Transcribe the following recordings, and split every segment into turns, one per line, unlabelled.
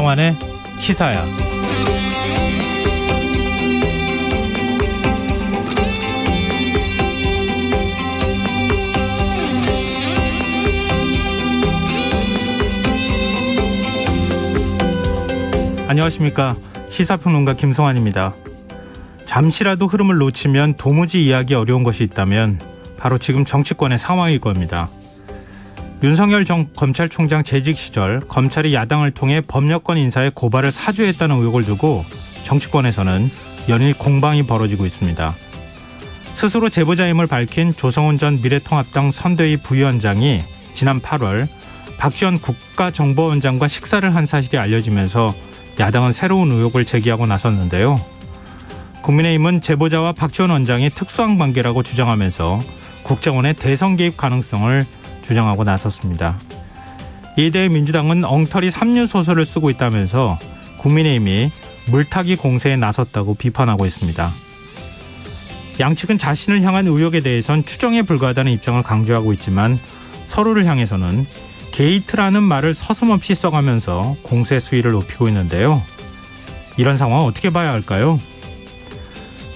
김성환의 시사야. 안녕하십니까. 시사평론가 김성환입니다. 잠시라도 흐름을 놓치면 도무지 이해하기 어려운 것이 있다면 바로 지금 정치권의 상황일 겁니다. 윤석열 전 검찰총장 재직 시절 검찰이 야당을 통해 법여권 인사에 고발을 사주했다는 의혹을 두고 정치권에서는 연일 공방이 벌어지고 있습니다. 스스로 제보자임을 밝힌 조성훈 전 미래통합당 선대위 부위원장이 지난 8월 박지원 국가정보원장과 식사를 한 사실이 알려지면서 야당은 새로운 의혹을 제기하고 나섰는데요. 국민의힘은 제보자와 박지원 원장이 특수한 관계라고 주장하면서 국정원의 대선 개입 가능성을 주장하고 나섰습니다. 이에 대해 민주당은 엉터리 삼류소설을 쓰고 있다면서 국민의힘이 물타기 공세에 나섰다고 비판하고 있습니다. 양측은 자신을 향한 의혹에 대해선 추정에 불과하다는 입장을 강조하고 있지만 서로를 향해서는 게이트라는 말을 서슴없이 써가면서 공세 수위를 높이고 있는데요. 이런 상황 어떻게 봐야 할까요?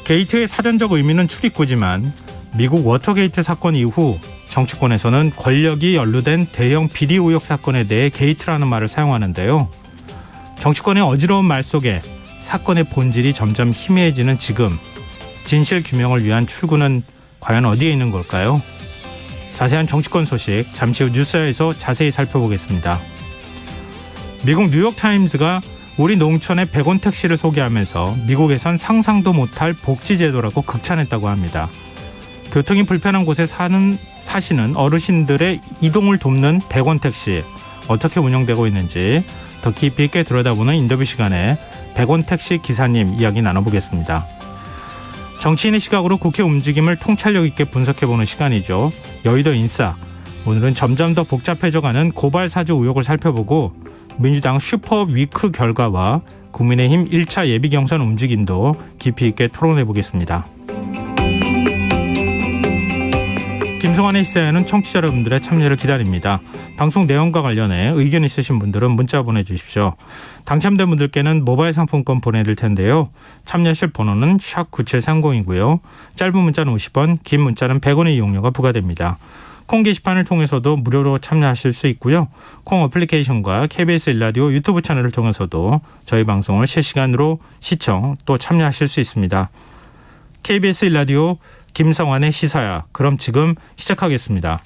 게이트의 사전적 의미는 출입구지만 미국 워터게이트 사건 이후 정치권에서는 권력이 연루된 대형 비리 의혹 사건에 대해 게이트라는 말을 사용하는데요. 정치권의 어지러운 말 속에 사건의 본질이 점점 희미해지는 지금 진실 규명을 위한 출구는 과연 어디에 있는 걸까요? 자세한 정치권 소식 잠시 후 뉴스에서 자세히 살펴보겠습니다. 미국 뉴욕타임스가 우리 농촌의 100원 택시를 소개하면서 미국에선 상상도 못할 복지제도라고 극찬했다고 합니다. 교통이 불편한 곳에 사시는 어르신들의 이동을 돕는 100원 택시 어떻게 운영되고 있는지 더 깊이 있게 들여다보는 인터뷰 시간에 100원 택시 기사님 이야기 나눠보겠습니다. 정치인의 시각으로 국회 움직임을 통찰력 있게 분석해보는 시간이죠. 여의도 인싸. 오늘은 점점 더 복잡해져가는 고발 사주 의혹을 살펴보고 민주당 슈퍼위크 결과와 국민의힘 1차 예비 경선 움직임도 깊이 있게 토론해보겠습니다. 김성환의 시사에는 청취자 여러분들의 참여를 기다립니다. 방송 내용과 관련해 의견 있으신 분들은 문자 보내주십시오. 당첨된 분들께는 모바일 상품권 보내드릴 텐데요. 참여하실 번호는 샵9730이고요. 짧은 문자는 50원, 긴 문자는 100원의 이용료가 부과됩니다. 콩 게시판을 통해서도 무료로 참여하실 수 있고요. 콩 어플리케이션과 KBS 일라디오 유튜브 채널을 통해서도 저희 방송을 실시간으로 시청 또 참여하실 수 있습니다. KBS 일라디오 김성환의 시사야. 그럼 지금 시작하겠습니다.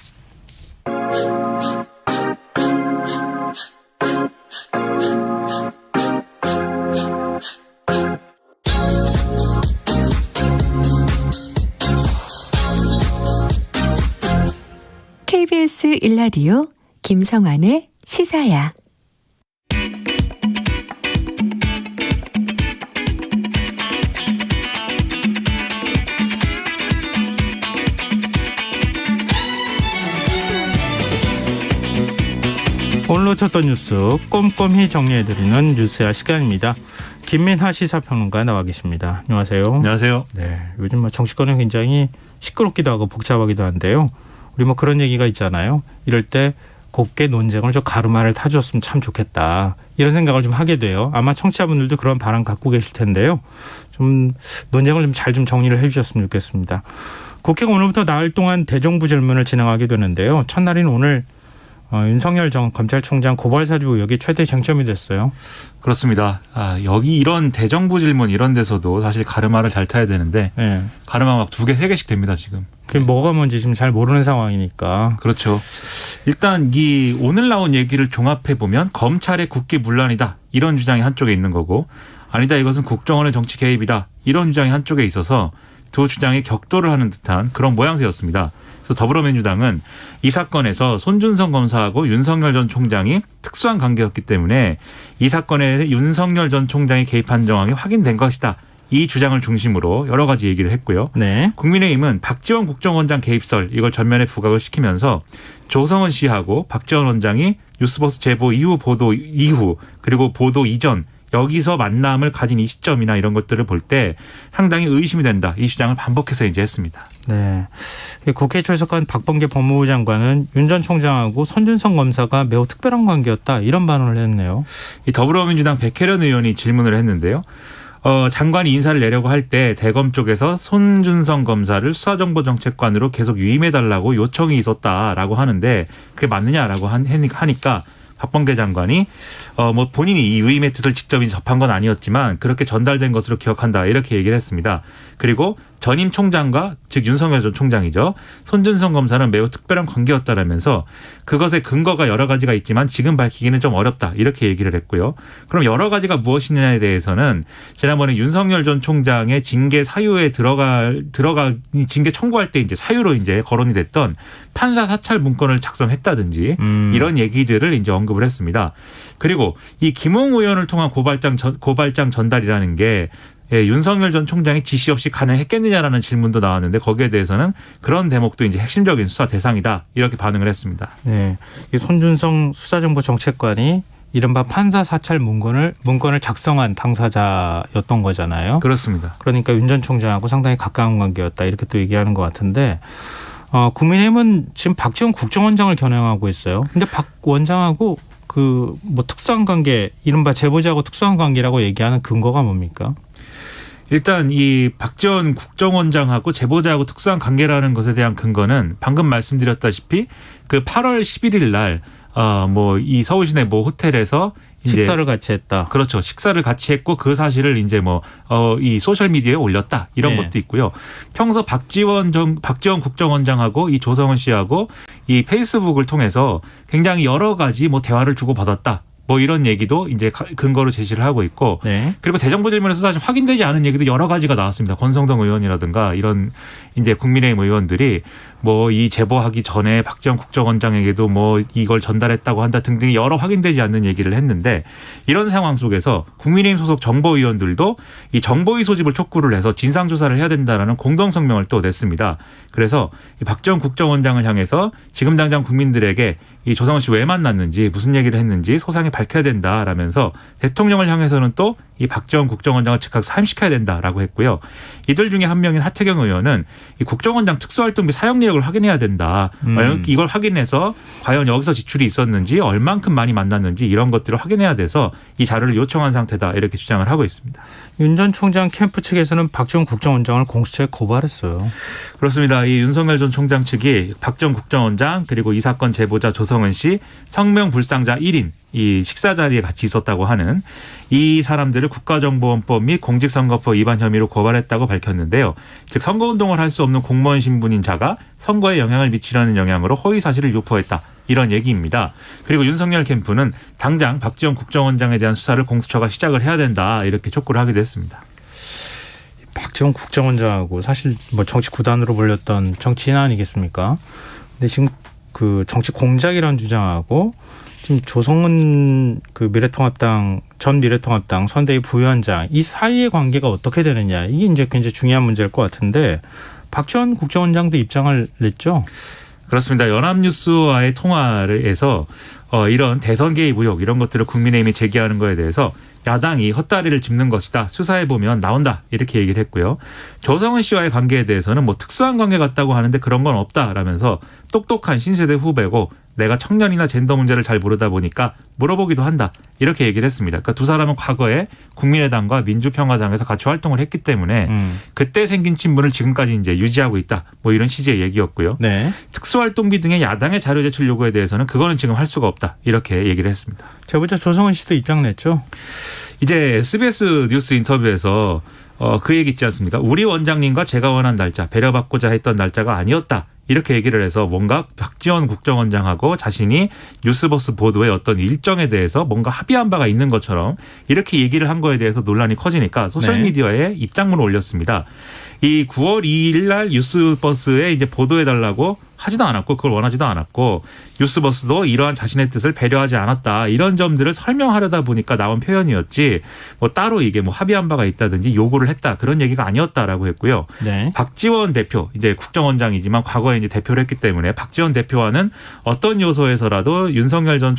KBS 일라디오 김성환의 시사야.
오늘 놓쳤던 뉴스 꼼꼼히 정리해드리는 뉴스야 시간입니다. 김민하 시사평론가 나와 계십니다. 안녕하세요.
안녕하세요.
네, 요즘 정치권은 굉장히 시끄럽기도 하고 복잡하기도 한데요. 우리 그런 얘기가 있잖아요. 이럴 때 곱게 논쟁을 좀 가르마를 타줬으면 참 좋겠다. 이런 생각을 좀 하게 돼요. 아마 청취자분들도 그런 바람 갖고 계실 텐데요. 좀 논쟁을 좀 잘 정리를 해주셨으면 좋겠습니다. 국회가 오늘부터 나흘 동안 대정부 질문을 진행하게 되는데요. 첫날인 오늘 윤석열 전 검찰총장 고발 사주 의혹이 최대 쟁점이 됐어요.
그렇습니다. 여기 이런 대정부 질문 이런 데서도 사실 가르마를 잘 타야 되는데 네. 가르마 막 2개, 3개씩 됩니다 지금.
그게 뭐가 뭔지 지금 잘 모르는 상황이니까.
그렇죠. 일단 이 오늘 나온 얘기를 종합해 보면 검찰의 국기문란이다 이런 주장이 한쪽에 있는 거고 아니다 이것은 국정원의 정치 개입이다 이런 주장이 한쪽에 있어서 두 주장이 격돌을 하는 듯한 그런 모양새였습니다. 그래서 더불어민주당은 이 사건에서 손준성 검사하고 윤석열 전 총장이 특수한 관계였기 때문에 이 사건에 윤석열 전 총장이 개입한 정황이 확인된 것이다. 이 주장을 중심으로 여러 가지 얘기를 했고요.
네.
국민의힘은 박지원 국정원장 개입설 이걸 전면에 부각을 시키면서 조성은 씨하고 박지원 원장이 뉴스버스 제보 이후 보도 이후 그리고 보도 이전 여기서 만남을 가진 이 시점이나 이런 것들을 볼 때 상당히 의심이 된다. 이 주장을 반복해서 이제 했습니다.
네. 국회에 출석한 박범계 법무부 장관은 윤 전 총장하고 손준성 검사가 매우 특별한 관계였다. 이런 발언을 했네요.
이 더불어민주당 백혜련 의원이 질문을 했는데요. 장관이 인사를 내려고 할 때 대검 쪽에서 손준성 검사를 수사정보정책관으로 계속 유임해달라고 요청이 있었다라고 하는데 그게 맞느냐라고 하니까 박범계 장관이 뭐 본인이 이 유임의 뜻을 직접 접한 건 아니었지만 그렇게 전달된 것으로 기억한다 이렇게 얘기를 했습니다. 그리고 전임 총장과 즉 윤석열 전 총장이죠. 손준성 검사는 매우 특별한 관계였다라면서 그것의 근거가 여러 가지가 있지만 지금 밝히기는 좀 어렵다 이렇게 얘기를 했고요. 그럼 여러 가지가 무엇이냐에 대해서는 지난번에 윤석열 전 총장의 징계 사유에 징계 청구할 때 이제 사유로 이제 거론이 됐던 판사 사찰 문건을 작성했다든지 이런 얘기들을 이제 언급을 했습니다. 그리고 이 김웅 의원을 통한 고발장 전달이라는 게 윤석열 전 총장이 지시 없이 가능했겠느냐라는 질문도 나왔는데 거기에 대해서는 그런 대목도 이제 핵심적인 수사 대상이다 이렇게 반응을 했습니다.
네, 이 손준성 수사정보정책관이 이른바 판사 사찰 문건을 작성한 당사자였던 거잖아요.
그렇습니다.
그러니까 윤 전 총장하고 상당히 가까운 관계였다 이렇게 또 얘기하는 것 같은데 국민의힘은 지금 박지원 국정원장을 겨냥하고 있어요. 근데 박 원장하고 그 뭐 특수한 관계, 이른바 제보자하고 특수한 관계라고 얘기하는 근거가 뭡니까?
일단 이 박지원 국정원장하고 제보자하고 특수한 관계라는 것에 대한 근거는 방금 말씀드렸다시피 그 8월 11일 날 뭐 이 서울시내 모 호텔에서 이제
식사를 같이 했다.
그렇죠. 식사를 같이 했고 그 사실을 이제 뭐 이 소셜 미디어에 올렸다 이런
네.
것도 있고요. 평소 박지원 국정원장하고 이 조성은 씨하고 이 페이스북을 통해서 굉장히 여러 가지 뭐 대화를 주고 받았다. 뭐 이런 얘기도 이제 근거로 제시를 하고 있고
네.
그리고 대정부 질문에서 사실 확인되지 않은 얘기도 여러 가지가 나왔습니다. 권성동 의원이라든가 이런 이제 국민의힘 의원들이 뭐 이 제보하기 전에 박지원 국정원장에게도 뭐 이걸 전달했다고 한다 등등 여러 확인되지 않는 얘기를 했는데 이런 상황 속에서 국민의힘 소속 정보위원들도 이 정보위 소집을 촉구를 해서 진상조사를 해야 된다라는 공동성명을 또 냈습니다. 그래서 이 박지원 국정원장을 향해서 지금 당장 국민들에게 이 조성은 씨 왜 만났는지 무슨 얘기를 했는지 소상히 밝혀야 된다라면서 대통령을 향해서는 또 이 박지원 국정원장을 즉각 사임시켜야 된다라고 했고요. 이들 중에 한 명인 하태경 의원은 이 국정원장 특수활동비 사용 내역을 확인해야 된다. 이걸 확인해서 과연 여기서 지출이 있었는지 얼만큼 많이 만났는지 이런 것들을 확인해야 돼서 이 자료를 요청한 상태다 이렇게 주장을 하고 있습니다.
윤 전 총장 캠프 측에서는 박지원 국정원장을 공수처에 고발했어요.
그렇습니다. 이 윤석열 전 총장 측이 박지원 국정원장 그리고 이 사건 제보자 조성은 씨 성명 불상자 1인 이 식사 자리에 같이 있었다고 하는 이 사람들을 국가정보원법 및 공직선거법 위반 혐의로 고발했다고 밝혔는데요. 즉 선거운동을 할 수 없는 공무원 신분인 자가 선거에 영향을 미치려는 영향으로 허위 사실을 유포했다. 이런 얘기입니다. 그리고 윤석열 캠프는 당장 박지원 국정원장에 대한 수사를 공수처가 시작을 해야 된다. 이렇게 촉구를 하기도 했습니다.
박지원 국정원장하고 사실 뭐 정치 구단으로 불렸던 정치인 아니겠습니까? 근데 지금 그 정치 공작이라는 주장하고 지금 조성은 그 전 미래통합당 선대위 부위원장 이 사이의 관계가 어떻게 되느냐 이게 이제 굉장히 중요한 문제일 것 같은데 박지원 국정원장도 입장을 냈죠.
그렇습니다. 연합뉴스와의 통화를 해서 이런 대선 개입 의혹 이런 것들을 국민의힘이 제기하는 거에 대해서 야당이 헛다리를 짚는 것이다. 수사해보면 나온다. 이렇게 얘기를 했고요. 조성은 씨와의 관계에 대해서는 뭐 특수한 관계 같다고 하는데 그런 건 없다라면서 똑똑한 신세대 후배고 내가 청년이나 젠더 문제를 잘 모르다 보니까 물어보기도 한다. 이렇게 얘기를 했습니다. 그러니까 두 사람은 과거에 국민의당과 민주평화당에서 같이 활동을 했기 때문에 그때 생긴 친분을 지금까지 이제 유지하고 있다. 뭐 이런 취지의 얘기였고요.
네.
특수활동비 등의 야당의 자료 제출 요구에 대해서는 그거는 지금 할 수가 없다. 이렇게 얘기를 했습니다.
제보자 조성은 씨도 입장 냈죠.
이제 SBS 뉴스 인터뷰에서 그 얘기 있지 않습니까? 우리 원장님과 제가 원한 날짜, 배려받고자 했던 날짜가 아니었다. 이렇게 얘기를 해서 뭔가 박지원 국정원장하고 자신이 뉴스버스 보도의 어떤 일정에 대해서 뭔가 합의한 바가 있는 것처럼 이렇게 얘기를 한 거에 대해서 논란이 커지니까 소셜미디어에 입장문을 올렸습니다. 이 9월 2일 날 뉴스버스에 이제 보도해달라고 하지도 않았고 그걸 원하지도 않았고 뉴스버스도 이러한 자신의 뜻을 배려하지 않았다. 이런 점들을 설명하려다 보니까 나온 표현이었지 뭐 따로 이게 뭐 합의한 바가 있다든지 요구를 했다. 그런 얘기가 아니었다라고 했고요.
네.
박지원 대표 이제 국정원장이지만 과거에 이제 대표를 했기 때문에 박지원 대표와는 어떤 요소에서라도 윤석열 전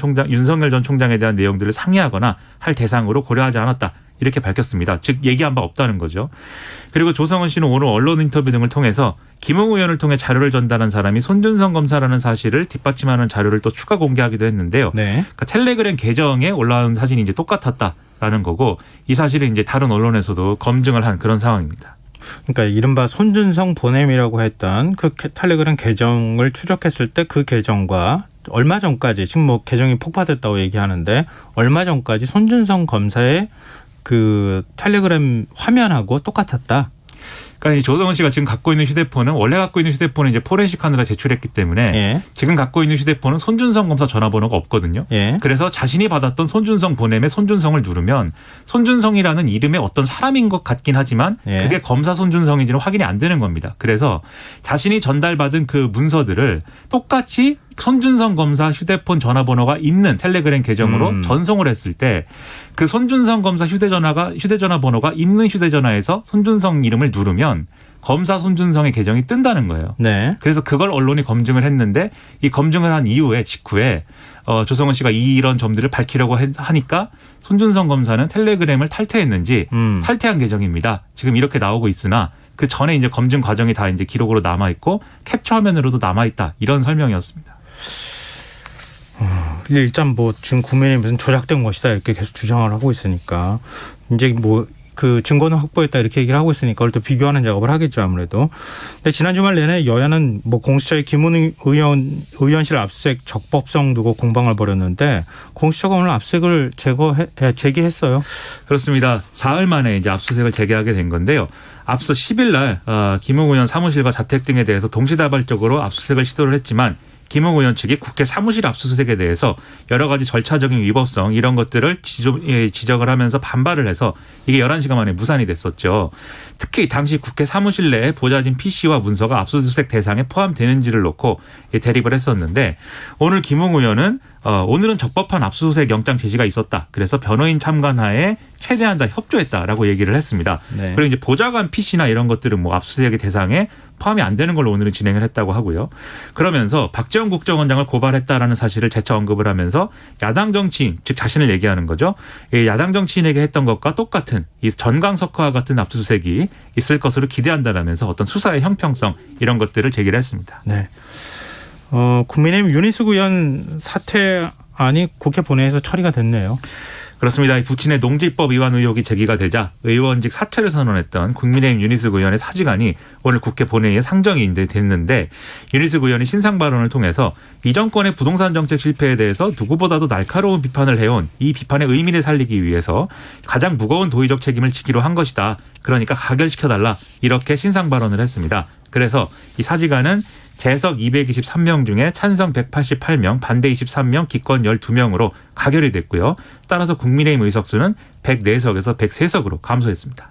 총장에 대한 내용들을 상의하거나 할 대상으로 고려하지 않았다. 이렇게 밝혔습니다. 즉 얘기한 바 없다는 거죠. 그리고 조성은 씨는 오늘 언론 인터뷰 등을 통해서 김웅 의원을 통해 자료를 전달한 사람이 손준성 검사라는 사실을 뒷받침하는 자료를 또 추가 공개하기도 했는데요.
네.
그러니까 텔레그램 계정에 올라온 사진이 이제 똑같았다라는 거고 이 사실을 이제 다른 언론에서도 검증을 한 그런 상황입니다.
그러니까 이른바 손준성 보냄이라고 했던 그 텔레그램 계정을 추적했을 때 그 계정과 얼마 전까지 지금 뭐 계정이 폭파됐다고 얘기하는데 얼마 전까지 손준성 검사의 그 텔레그램 화면하고 똑같았다.
그러니까 이 조성은 씨가 지금 갖고 있는 휴대폰은 원래 갖고 있는 휴대폰은 이제 포렌식하느라 제출했기 때문에
예.
지금 갖고 있는 휴대폰은 손준성 검사 전화번호가 없거든요.
예.
그래서 자신이 받았던 손준성 보냄에 손준성을 누르면 손준성이라는 이름의 어떤 사람인 것 같긴 하지만
예.
그게 검사 손준성인지는 확인이 안 되는 겁니다. 그래서 자신이 전달받은 그 문서들을 똑같이 손준성 검사 휴대폰 전화번호가 있는 텔레그램 계정으로 전송을 했을 때 그 손준성 검사 휴대전화 번호가 있는 휴대전화에서 손준성 이름을 누르면 검사 손준성의 계정이 뜬다는 거예요.
네.
그래서 그걸 언론이 검증을 했는데 이 검증을 한 이후에 직후에 조성은 씨가 이런 점들을 밝히려고 하니까 손준성 검사는 텔레그램을 탈퇴했는지 탈퇴한 계정입니다. 지금 이렇게 나오고 있으나 그 전에 이제 검증 과정이 다 이제 기록으로 남아 있고 캡처 화면으로도 남아 있다. 이런 설명이었습니다.
일단 뭐 지금 국민이 무슨 조작된 것이다 이렇게 계속 주장을 하고 있으니까 이제 뭐 그 증거는 확보했다 이렇게 얘기를 하고 있으니까 그걸 또 비교하는 작업을 하겠죠 아무래도. 근데 지난 주말 내내 여야는 뭐 공수처의 김웅 의원실 압수수색 적법성 두고 공방을 벌였는데 공수처가 오늘 압수수색을 제기했어요.
그렇습니다. 사흘 만에 이제 압수수색을 재개하게 된 건데요. 앞서 10일 날 김웅 의원 사무실과 자택 등에 대해서 동시다발적으로 압수수색을 시도를 했지만 김웅 의원 측이 국회 사무실 압수수색에 대해서 여러 가지 절차적인 위법성 이런 것들을 지적을 하면서 반발을 해서 이게 11시간 만에 무산이 됐었죠. 특히 당시 국회 사무실 내에 보좌진 PC와 문서가 압수수색 대상에 포함되는지를 놓고 대립을 했었는데 오늘 김웅 의원은 오늘은 적법한 압수수색 영장 제시가 있었다. 그래서 변호인 참관하에 최대한 다 협조했다라고 얘기를 했습니다.
네.
그리고 이제 보좌관 PC나 이런 것들은 뭐 압수수색의 대상에 포함이 안 되는 걸로 오늘은 진행을 했다고 하고요. 그러면서 박지원 국정원장을 고발했다라는 사실을 재차 언급을 하면서 야당 정치인, 즉 자신을 얘기하는 거죠. 이 야당 정치인에게 했던 것과 똑같은 이 전광석화와 같은 압수수색이 있을 것으로 기대한다라면서 어떤 수사의 형평성 이런 것들을 제기를 했습니다.
네. 국민의힘 윤희숙 의원 사퇴안이 국회 본회의에서 처리가 됐네요.
그렇습니다. 부친의 농지법 위반 의혹이 제기가 되자 의원직 사퇴를 선언했던 국민의힘 윤희숙 의원의 사직안이 오늘 국회 본회의에 상정이 됐는데 윤희숙 의원이 신상 발언을 통해서 이 정권의 부동산 정책 실패에 대해서 누구보다도 날카로운 비판을 해온 이 비판의 의미를 살리기 위해서 가장 무거운 도의적 책임을 지기로 한 것이다. 그러니까 가결시켜달라. 이렇게 신상 발언을 했습니다. 그래서 이 사직안은 재석 223명 중에 찬성 188명, 반대 23명, 기권 12명으로 가결이 됐고요. 따라서 국민의힘 의석수는 104석에서 103석으로 감소했습니다.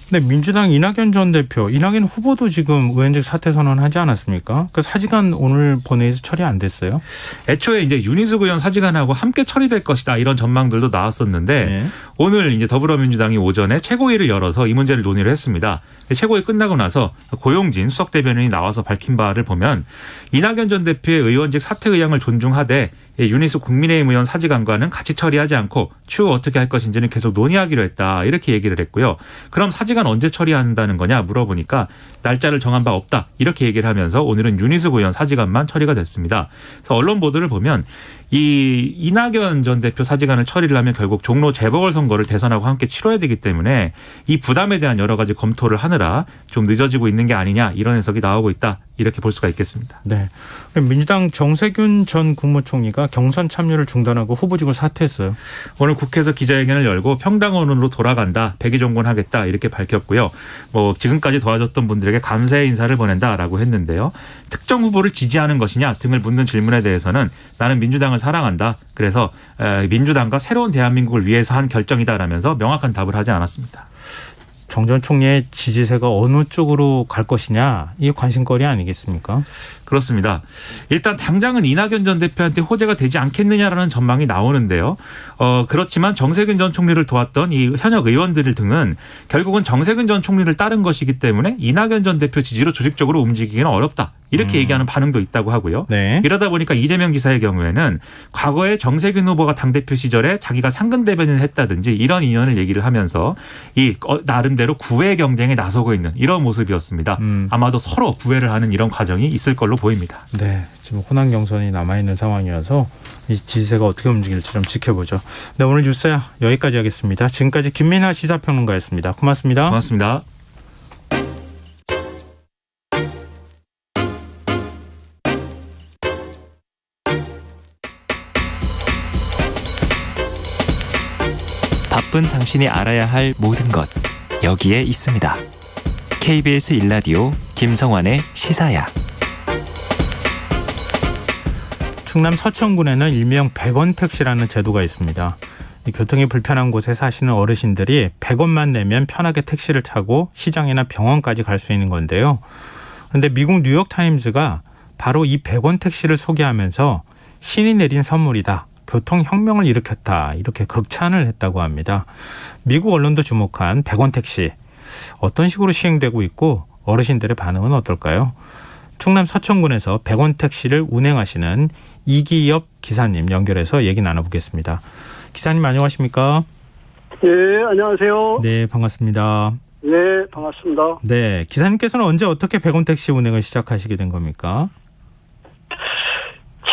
근데 민주당 이낙연 전 대표, 이낙연 후보도 지금 의원직 사퇴 선언하지 않았습니까? 그 사직안 오늘 본회의에서 처리 안 됐어요?
애초에 이제 윤희숙 의원 사직안하고 함께 처리될 것이다 이런 전망들도 나왔었는데
네.
오늘 이제 더불어민주당이 오전에 최고위를 열어서 이 문제를 논의를 했습니다. 최고위 끝나고 나서 고용진 수석 대변인이 나와서 밝힌 바를 보면 이낙연 전 대표의 의원직 사퇴 의향을 존중하되 윤희숙 국민의힘 의원 사직안과는 같이 처리하지 않고 추후 어떻게 할 것인지는 계속 논의하기로 했다. 이렇게 얘기를 했고요. 그럼 사직안 언제 처리한다는 거냐 물어보니까 날짜를 정한 바 없다. 이렇게 얘기를 하면서 오늘은 윤희숙 의원 사직안만 처리가 됐습니다. 그래서 언론 보도를 보면 이 이낙연 전 대표 사직안을 처리를 하면 결국 종로 재보궐선거를 대선하고 함께 치러야 되기 때문에 이 부담에 대한 여러 가지 검토를 하느라 좀 늦어지고 있는 게 아니냐 이런 해석이 나오고 있다. 이렇게 볼 수가 있겠습니다.
네. 민주당 정세균 전 국무총리가 경선 참여를 중단하고 후보직을 사퇴했어요.
오늘 국회에서 기자회견을 열고 평당원으로 돌아간다. 백의종군하겠다. 이렇게 밝혔고요. 뭐 지금까지 도와줬던 분들에게 감사의 인사를 보낸다라고 했는데요. 특정 후보를 지지하는 것이냐 등을 묻는 질문에 대해서는 나는 민주당을 사랑한다. 그래서 민주당과 새로운 대한민국을 위해서 한 결정이다라면서 명확한 답을 하지 않았습니다.
정 전 총리의 지지세가 어느 쪽으로 갈 것이냐, 이게 관심거리 아니겠습니까?
그렇습니다. 일단 당장은 이낙연 전 대표한테 호재가 되지 않겠느냐라는 전망이 나오는데요. 그렇지만 정세균 전 총리를 도왔던 이 현역 의원들 등은 결국은 정세균 전 총리를 따른 것이기 때문에 이낙연 전 대표 지지로 조직적으로 움직이기는 어렵다. 이렇게 얘기하는 반응도 있다고 하고요.
네.
이러다 보니까 이재명 지사의 경우에는 과거에 정세균 후보가 당대표 시절에 자기가 상근 대변인을 했다든지 이런 인연을 얘기를 하면서 이 나름대로 구애 경쟁에 나서고 있는 이런 모습이었습니다. 아마도 서로 구애를 하는 이런 과정이 있을 걸로 보입니다.
네, 지금 호남 경선이 남아있는 상황이어서 이 지지세가 어떻게 움직일지 좀 지켜보죠. 네, 오늘 뉴스야 여기까지 하겠습니다. 지금까지 김민하 시사평론가였습니다. 고맙습니다.
고맙습니다.
바쁜 당신이 알아야 할 모든 것 여기에 있습니다. KBS 1라디오 김성환의 시사야.
충남 서천군에는 일명 100원 택시라는 제도가 있습니다. 이 교통이 불편한 곳에 사시는 어르신들이 100원만 내면 편하게 택시를 타고 시장이나 병원까지 갈 수 있는 건데요. 그런데 미국 뉴욕타임즈가 바로 이 100원 택시를 소개하면서 신이 내린 선물이다, 교통혁명을 일으켰다, 이렇게 극찬을 했다고 합니다. 미국 언론도 주목한 100원 택시, 어떤 식으로 시행되고 있고 어르신들의 반응은 어떨까요? 충남 서천군에서 100원 택시를 운행하시는 이기엽 기사님 연결해서 얘기 나눠보겠습니다. 기사님 안녕하십니까?
네, 안녕하세요.
네, 반갑습니다.
네, 반갑습니다.
네, 기사님께서는 언제 어떻게 100원 택시 운행을 시작하시게 된 겁니까?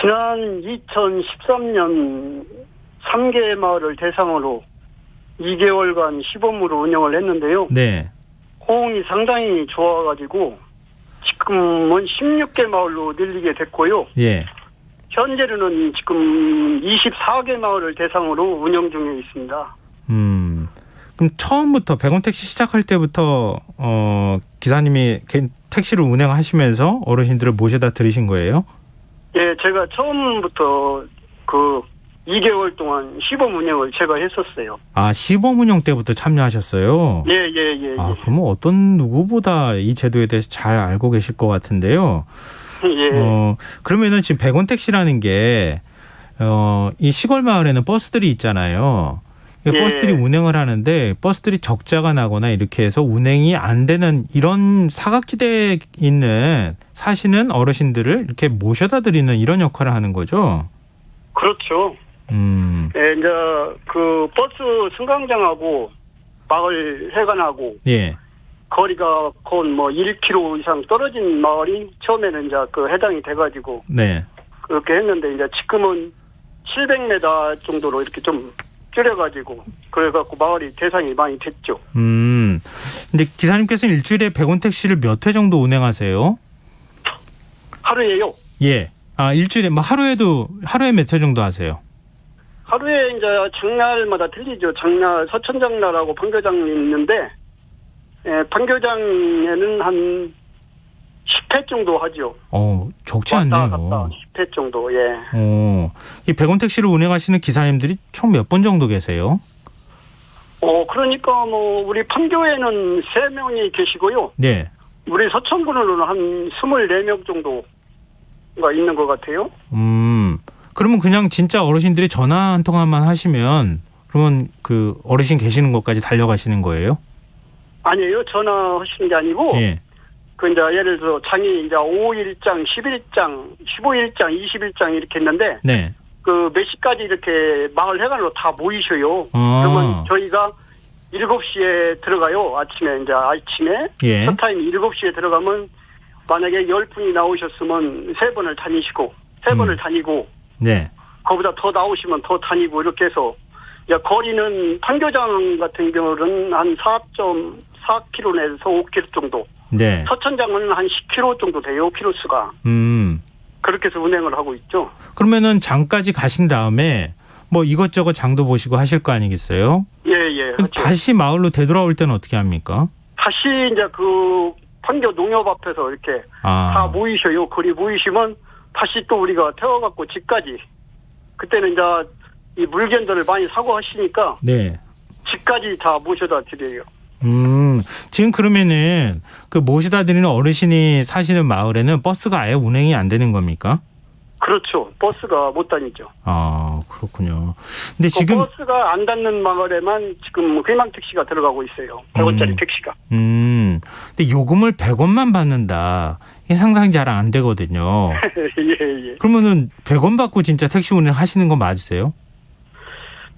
지난 2013년 3개 마을을 대상으로 2개월간 시범으로 운영을 했는데요.
네.
호응이 상당히 좋아가지고 지금은 16개 마을로 늘리게 됐고요.
예.
현재로는 지금 24개 마을을 대상으로 운영 중에 있습니다.
그럼 처음부터 100원 택시 시작할 때부터 기사님이 택시를 운행하시면서 어르신들을 모셔다 들이신 거예요?
예, 제가 처음부터 그 2개월 동안 시범 운영을 제가 했었어요.
아, 시범 운영 때부터 참여하셨어요?
예.
아, 그러면 어떤 누구보다 이 제도에 대해서 잘 알고 계실 것 같은데요.
예.
그러면은 지금 100원 택시라는 게, 이 시골 마을에는 버스들이 있잖아요.
예.
버스들이 운행을 하는데 버스들이 적자가 나거나 이렇게 해서 운행이 안 되는 이런 사각지대에 있는 사시는 어르신들을 이렇게 모셔다 드리는 이런 역할을 하는 거죠.
그렇죠. 예, 이제 그 버스 승강장하고 마을 회관하고
예.
거리가 곧 뭐 1km 이상 떨어진 마을이 처음에는 이제 그 해당이 돼가지고
네.
그렇게 했는데 이제 지금은 700m 정도로 이렇게 좀 줄여가지고 그래갖고 마을이 대상이 많이 됐죠.
근데 기사님께서는 일주일에 100원 택시를 몇 회 정도 운행하세요?
하루에요.
예. 아, 일주일에 뭐 하루에 몇 회 정도 하세요?
하루에 이제 장날마다 틀리죠. 장날, 서천장날하고 판교장이 있는데, 예, 판교장에는 한 10회 정도 하죠.
적지
왔다
않네요.
갔다 10회 정도, 예.
이 100원 택시를 운행하시는 기사님들이 총 몇 분 정도 계세요?
그러니까 뭐, 우리 판교에는 3명이 계시고요.
네.
우리 서천군으로는 한 24명 정도가 있는 것 같아요.
그러면 그냥 진짜 어르신들이 전화 한 통화만 하시면 그러면 그 어르신 계시는 곳까지 달려가시는 거예요?
아니에요. 전화하시는 게 아니고,
예.
그 이제 예를 들어 장이 이제 5일장, 11장, 15일장, 20일장 이렇게 했는데,
네.
그 몇 시까지 이렇게 마을 회관으로 다 모이셔요. 그러면 저희가 7시에 들어가요. 아침에.
예.
첫 타임 7시에 들어가면 만약에 10분이 나오셨으면 3번을 다니시고, 3번을 다니고,
네.
그보다 더 나오시면 더 다니고 이렇게 해서 거리는 판교장 같은 경우는 한 4.4km 내에서 5km 정도.
네.
서천장은 한 10km 정도 돼요. 키로수가. 그렇게 해서 운행을 하고 있죠.
그러면은 장까지 가신 다음에 뭐 이것저것 장도 보시고 하실 거 아니겠어요?
예.
그럼 다시 마을로 되돌아올 때는 어떻게 합니까?
다시 이제 그 판교 농협 앞에서 이렇게 다 모이셔요. 거리 모이시면 다시 또 우리가 태워갖고 집까지. 그때는 이제 이 물건들을 많이 사고 하시니까
네.
집까지 다 모셔다 드려요.
지금 그러면은 그 모시다 드리는 어르신이 사시는 마을에는 버스가 아예 운행이 안 되는 겁니까?
그렇죠. 버스가 못 다니죠.
아, 그렇군요. 근데
그
지금
버스가 안 닿는 마을에만 지금 희망 택시가 들어가고 있어요. 100원짜리 택시가.
근데 요금을 100원만 받는다. 이게 상상이 잘 안 되거든요.
예.
그러면은 100원 받고 진짜 택시 운행 하시는 거 맞으세요?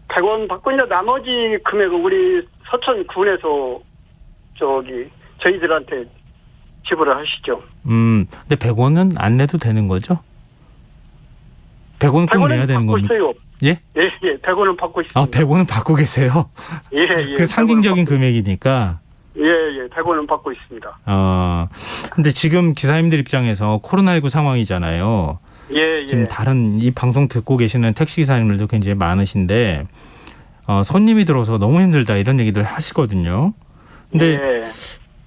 100원 받고 이제 나머지 금액은 우리 서천군에서 저희들한테 지불을 하시죠.
근데 100원은 안 내도 되는 거죠? 100원 꼭 내야 되는 겁니까?
있어요.
예?
예. 100원은 받고 있습니다.
아, 100원은 받고 계세요?
예.
그 상징적인 금액이니까.
예. 100원은 받고 있습니다.
근데 지금 기사님들 입장에서 코로나19 상황이잖아요.
예.
지금 다른 이 방송 듣고 계시는 택시 기사님들도 굉장히 많으신데, 손님이 들어서 너무 힘들다 이런 얘기들 하시거든요. 근데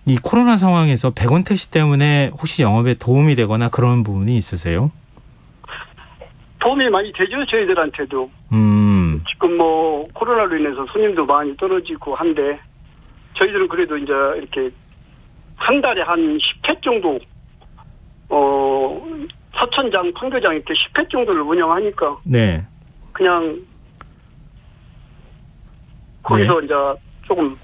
이 코로나 상황에서 100원 택시 때문에 혹시 영업에 도움이 되거나 그런 부분이 있으세요?
도움이 많이 되죠, 저희들한테도. 지금 뭐 코로나로 인해서 손님도 많이 떨어지고 한데 저희들은 그래도 이제 이렇게 한 달에 한 10회 정도 서천장, 판교장 이렇게 10회 정도를 운영하니까
네.
그냥 거기서 이제 조금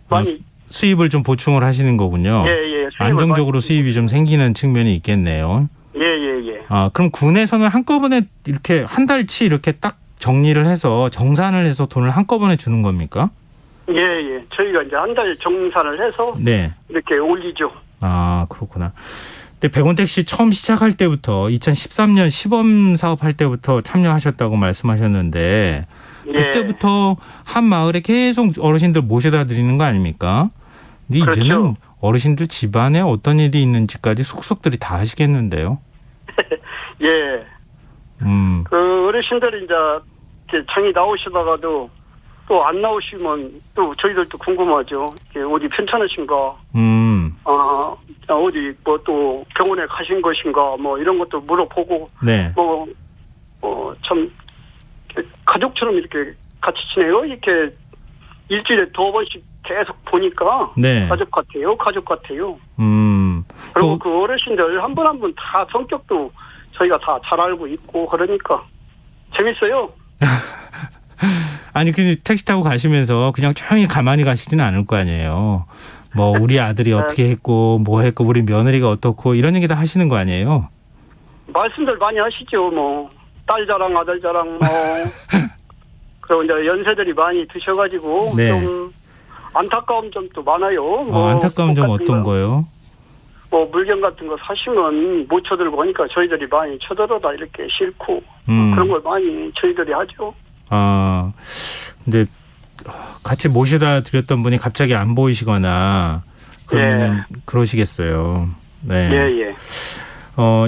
많이
수입을 좀 보충을 하시는 거군요.
예.
안정적으로 수입이 좀 생기는 측면이 있겠네요.
예.
그럼 군에서는 한꺼번에 이렇게 한 달치 이렇게 딱 정리를 해서 정산을 해서 돈을 한꺼번에 주는 겁니까?
예. 저희가 이제 한 달 정산을 해서
네.
이렇게 올리죠.
아, 그렇구나. 근데 100원 택시 처음 시작할 때부터 2013년 시범 사업할 때부터 참여하셨다고 말씀하셨는데 그때부터 한 마을에 계속 어르신들 모셔다 드리는 거 아닙니까? 근데
그렇죠.
이제는 어르신들 집안에 어떤 일이 있는지까지 속속들이 다 하시겠는데요.
예. 그 어르신들이 이제 이렇게 장이 나오시다가도 또 안 나오시면 또 저희들도 궁금하죠. 어디 괜찮으신가? 어디 뭐 또 병원에 가신 것인가? 뭐 이런 것도 물어보고.
네.
참 가족처럼 이렇게 같이 지내요. 이렇게 일주일에 2번씩 계속 보니까
네.
가족 같아요. 그리고 그 어르신들 한 분 한 분 다 성격도 저희가 다 잘 알고 있고 그러니까 재밌어요.
아니 그 택시 타고 가시면서 그냥 조용히 가만히 가시지는 않을 거 아니에요. 뭐 우리 아들이 어떻게 했고 뭐 했고 우리 며느리가 어떻고 이런 얘기 다 하시는 거 아니에요?
말씀들 많이 하시죠. 뭐 딸 자랑 아들 자랑 뭐 그리고 이제 연세들이 많이 드셔가지고
네.
좀 안타까운 점도 많아요. 뭐
안타까운 점 어떤 거요?
뭐 물건 같은 거 사시면 못 쳐들고 하니까 저희들이 많이 쳐들어다 이렇게 싫고 그런 걸 많이 저희들이 하죠.
근데 같이 모셔다 드렸던 분이 갑자기 안 보이시거나 그러면 그러시겠어요. 네.
예.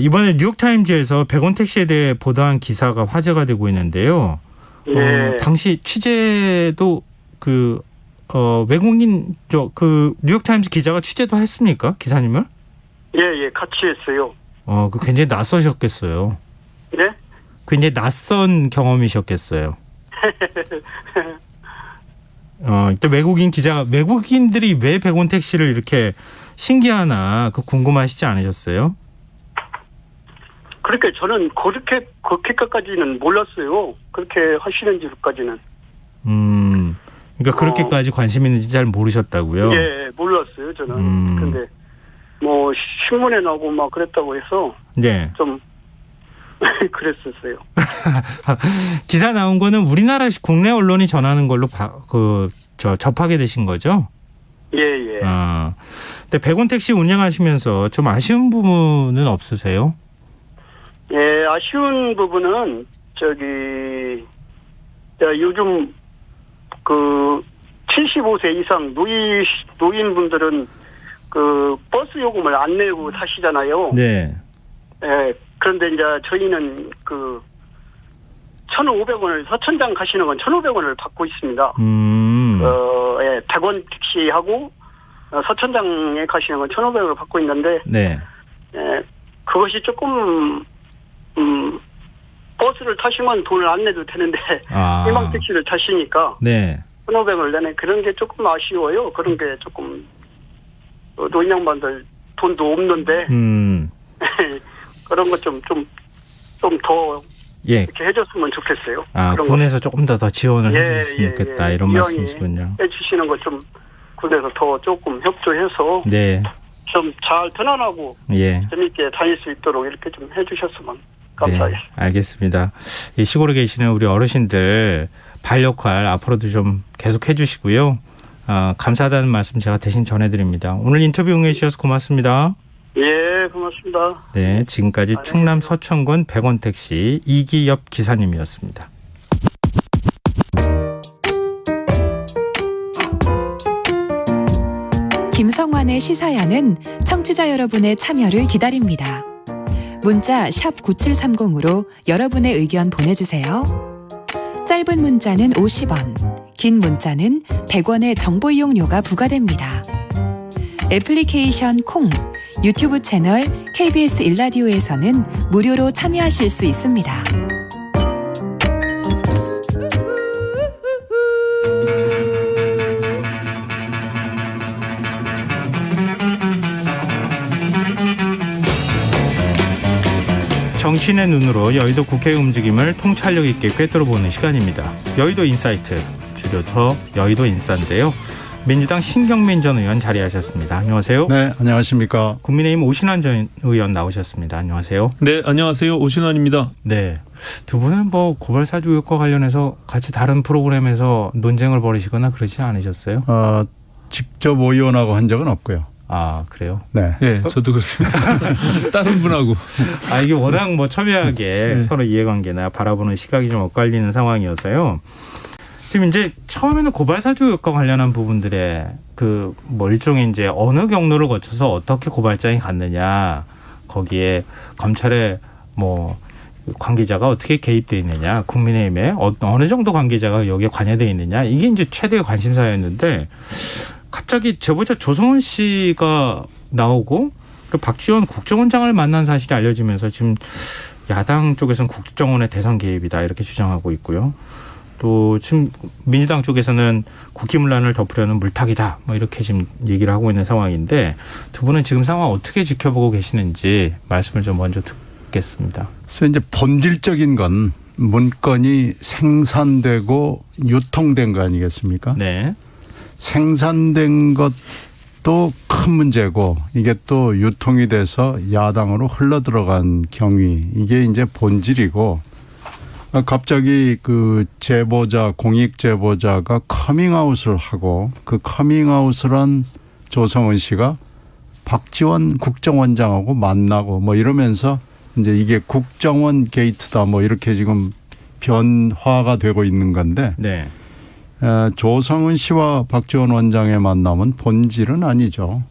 이번에 뉴욕타임즈에서 100원 택시에 대해 보도한 기사가 화제가 되고 있는데요. 당시 취재도 외국인 그 뉴욕타임즈 기자가 취재도 했습니까? 기사님을?
예, 같이 했어요.
그 굉장히 낯서셨겠어요.
네?
굉장히 낯선 경험이셨겠어요. 일단 외국인들이 왜 100원 택시를 이렇게 신기하나 궁금하시지 않으셨어요?
그렇게 저는 그렇게까지는 몰랐어요. 그렇게 하시는지까지는.
그러니까 그렇게까지 관심 있는지 잘 모르셨다고요?
예, 몰랐어요 저는. 근데 뭐 신문에 나오고 막 그랬다고 해서
네.
좀 그랬었어요.
기사 나온 거는 우리나라 국내 언론이 전하는 걸로 접하게 되신 거죠?
예.
근데 100원 택시 운영하시면서 좀 아쉬운 부분은 없으세요?
예, 아쉬운 부분은 요즘 그 75세 이상 노인분들은 그 버스 요금을 안 내고 사시잖아요.
네.
예. 그런데 이제 저희는 1,500원을 서천장 가시는 건 1,500원을 받고 있습니다. 100원 택시하고 서천장에 가시는 건 1,500원을 받고 있는데
네.
그것이 조금 버스를 타시면 돈을 안 내도 되는데 희망 택시를 타시니까
네.
1,500원을 내는 그런 게 조금 아쉬워요. 그런 게 조금 노인 양반들 돈도 없는데 그런 것 좀 더
예.
이렇게 해줬으면 좋겠어요.
아,
그런
군에서 조금 더 지원을 해주셨으면 좋겠다 이런
이왕이
말씀이시군요.
해주시는 것 좀 군에서 더 조금 협조해서
네.
좀 잘 편안하고
예.
재밌게 다닐 수 있도록 이렇게 좀 해주셨으면 감사하겠습니다.
네, 알겠습니다. 이 시골에 계시는 우리 어르신들 발 역할 앞으로도 좀 계속 해주시고요. 감사하다는 말씀 제가 대신 전해드립니다. 오늘 인터뷰 응해 주셔서 고맙습니다.
예, 고맙습니다.
네, 지금까지 충남 서천군 백원택시 이기엽 기사님이었습니다.
김성환의 시사야는 청취자 여러분의 참여를 기다립니다. 문자 샵 9730으로 여러분의 의견 보내주세요. 짧은 문자는 50원, 긴 문자는 100원의 정보 이용료가 부과됩니다. 애플리케이션 콩, 유튜브 채널 KBS 일라디오에서는 무료로 참여하실 수 있습니다.
정치인의 눈으로 여의도 국회의 움직임을 통찰력 있게 꿰뚫어보는 시간입니다. 여의도 인사이트, 줄여서 여의도 인사인데요. 민주당 신경민 전 의원 자리하셨습니다. 안녕하세요.
네, 안녕하십니까.
국민의힘 오신환 전 의원 나오셨습니다. 안녕하세요.
네, 안녕하세요. 오신환입니다.
네, 두 분은 뭐 고발 사주 의혹과 관련해서 같이 다른 프로그램에서 논쟁을 벌이시거나 그러지 않으셨어요?
직접 의원하고 한 적은 없고요.
아, 그래요?
네.
네, 저도 그렇습니다. 다른 분하고.
이게 워낙 뭐 첨예하게
네.
서로 이해관계나 바라보는 시각이 좀 엇갈리는 상황이어서요. 지금 이제 처음에는 고발 사주 의혹과 관련한 부분들의 그 뭐 일종의 이제 어느 경로를 거쳐서 어떻게 고발장이 갔느냐, 거기에 검찰의 뭐 관계자가 어떻게 개입돼 있느냐, 국민의힘에 어느 정도 관계자가 여기에 관여돼 있느냐, 이게 이제 최대의 관심사였는데 갑자기 제보자 조성은 씨가 나오고 그리고 박지원 국정원장을 만난 사실이 알려지면서 지금 야당 쪽에서는 국정원의 대선 개입이다 이렇게 주장하고 있고요. 또 지금 민주당 쪽에서는 국기문란을 덮으려는 물타기다 뭐 이렇게 지금 얘기를 하고 있는 상황인데 두 분은 지금 상황 어떻게 지켜보고 계시는지 말씀을 좀 먼저 듣겠습니다.
그래서 이제 본질적인 건 문건이 생산되고 유통된 거 아니겠습니까?
네.
생산된 것도 큰 문제고 이게 또 유통이 돼서 야당으로 흘러들어간 경위, 이게 이제 본질이고, 갑자기 그 제보자, 공익 제보자가 커밍아웃을 하고 그 커밍아웃을 한 조성은 씨가 박지원 국정원장하고 만나고 뭐 이러면서 이제 이게 국정원 게이트다 뭐 이렇게 지금 변화가 되고 있는 건데,
네.
조성은 씨와 박지원 원장의 만남은 본질은 아니죠.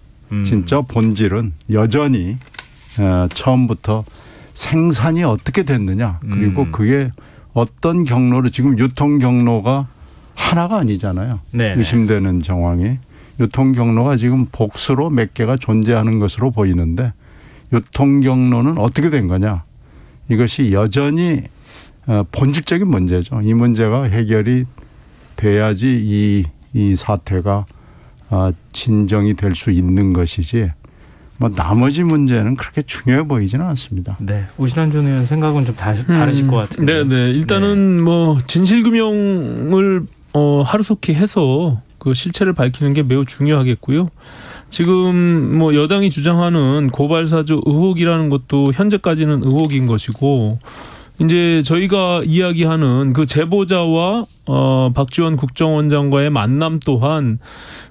진짜 본질은 여전히 처음부터 생산이 어떻게 됐느냐, 그리고 그게 어떤 경로로, 지금 유통 경로가 하나가 아니잖아요.
네네.
의심되는 정황이 유통 경로가 지금 복수로 몇 개가 존재하는 것으로 보이는데 유통 경로는 어떻게 된 거냐, 이것이 여전히 본질적인 문제죠. 이 문제가 해결이 돼야지 이 사태가 진정이 될 수 있는 것이지 뭐 나머지 문제는 그렇게 중요해 보이지는 않습니다.
네. 오신환 전 의원 생각은 좀 다르실 것 같은데.
네. 일단은 뭐 진실규명을 하루속히 해서 그 실체를 밝히는 게 매우 중요하겠고요. 지금 뭐 여당이 주장하는 고발사주 의혹이라는 것도 현재까지는 의혹인 것이고, 이제 저희가 이야기하는 그 제보자와 박지원 국정원장과의 만남 또한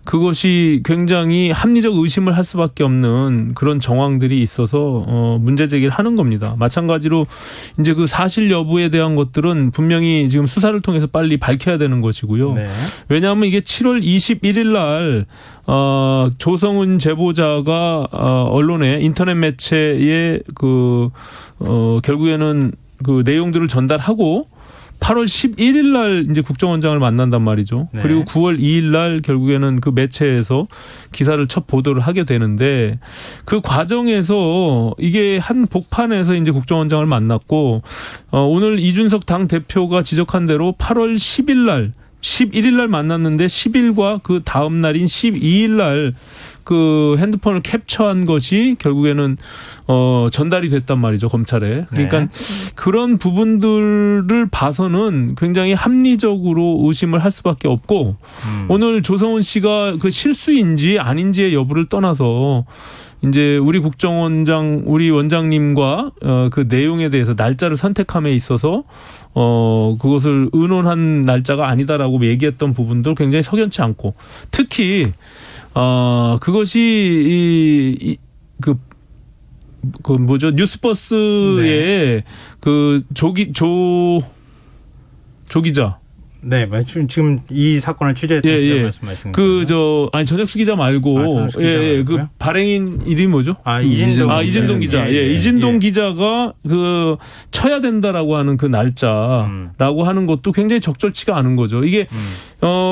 그것이 굉장히 합리적 의심을 할 수밖에 없는 그런 정황들이 있어서 문제 제기를 하는 겁니다. 마찬가지로 이제 그 사실 여부에 대한 것들은 분명히 지금 수사를 통해서 빨리 밝혀야 되는 것이고요.
네.
왜냐하면 이게 7월 21일 날 조성은 제보자가 언론에 인터넷 매체에 결국에는 그 내용들을 전달하고 8월 11일 날 이제 국정원장을 만난단 말이죠.
네.
그리고 9월 2일 날 결국에는 그 매체에서 기사를 첫 보도를 하게 되는데, 그 과정에서 이게 한 복판에서 이제 국정원장을 만났고, 오늘 이준석 당 대표가 지적한 대로 8월 10일 날 11일 날 만났는데 10일과 그 다음 날인 12일 날 그 핸드폰을 캡처한 것이 결국에는 전달이 됐단 말이죠, 검찰에. 그러니까
네.
그런 부분들을 봐서는 굉장히 합리적으로 의심을 할 수밖에 없고 오늘 조성은 씨가 그 실수인지 아닌지의 여부를 떠나서 이제 우리 국정원장, 우리 원장님과 그 내용에 대해서 날짜를 선택함에 있어서 그것을 의논한 날짜가 아니다라고 얘기했던 부분도 굉장히 석연치 않고, 특히 그것이 그 뭐죠, 뉴스버스의 그 조 기자.
네, 지금 이 사건을 취재했던 기자 말씀하시는 거예요?
아니 전혁수 기자 말고,
전혁수 기자
그 발행인 이름이 뭐죠? 이진동 기자.
네.
이진동 기자가 그 쳐야 된다라고 하는 그 날짜라고 하는 것도 굉장히 적절치가 않은 거죠. 이게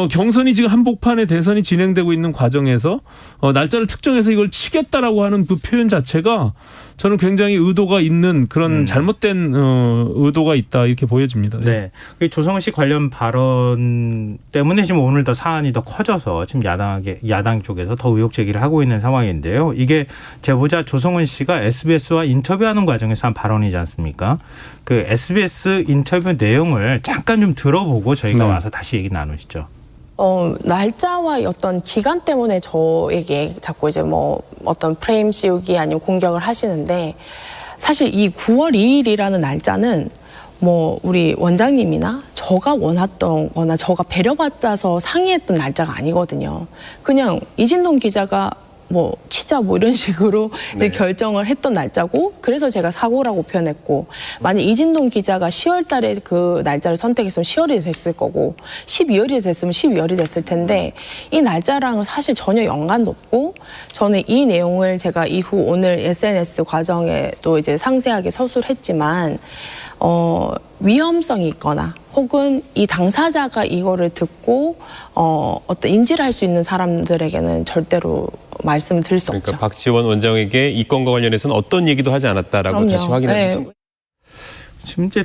경선이 지금 한복판에 대선이 진행되고 있는 과정에서 날짜를 특정해서 이걸 치겠다라고 하는 그 표현 자체가 저는 굉장히 의도가 있는 그런 잘못된 의도가 있다, 이렇게 보여집니다.
네. 조성은 씨 관련 발언 때문에 지금 오늘 더 사안이 더 커져서 지금 야당 쪽에서 더 의혹 제기를 하고 있는 상황인데요. 이게 제보자 조성은 씨가 SBS와 인터뷰하는 과정에서 한 발언이지 않습니까? 그 SBS 인터뷰 내용을 잠깐 좀 들어보고 저희가 와서 다시 얘기 나누시죠.
날짜와 어떤 기간 때문에 저에게 자꾸 이제 뭐 어떤 프레임 씌우기 아니면 공격을 하시는데, 사실 이 9월 2일이라는 날짜는 뭐 우리 원장님이나 저가 원했던 거나 저가 배려받아서 상의했던 날짜가 아니거든요. 그냥 이진동 기자가 뭐 치자 뭐 이런 식으로 이제 결정을 했던 날짜고, 그래서 제가 사고라고 표현했고, 만약 이진동 기자가 10월 달에 그 날짜를 선택했으면 10월이 됐을 거고 12월이 됐으면 12월이 됐을 텐데, 이 날짜랑은 사실 전혀 연관도 없고, 저는 이 내용을 제가 이후 오늘 SNS 과정에도 이제 상세하게 서술을 했지만 위험성이 있거나 혹은 이 당사자가 이거를 듣고 어떤 인지를 할 수 있는 사람들에게는 절대로 말씀을 드릴 수
그러니까
없죠.
박지원 원장에게 이 건과 관련해서는 어떤 얘기도 하지 않았다라고
그럼요.
다시 확인하셨습니다.
네.
지금 이제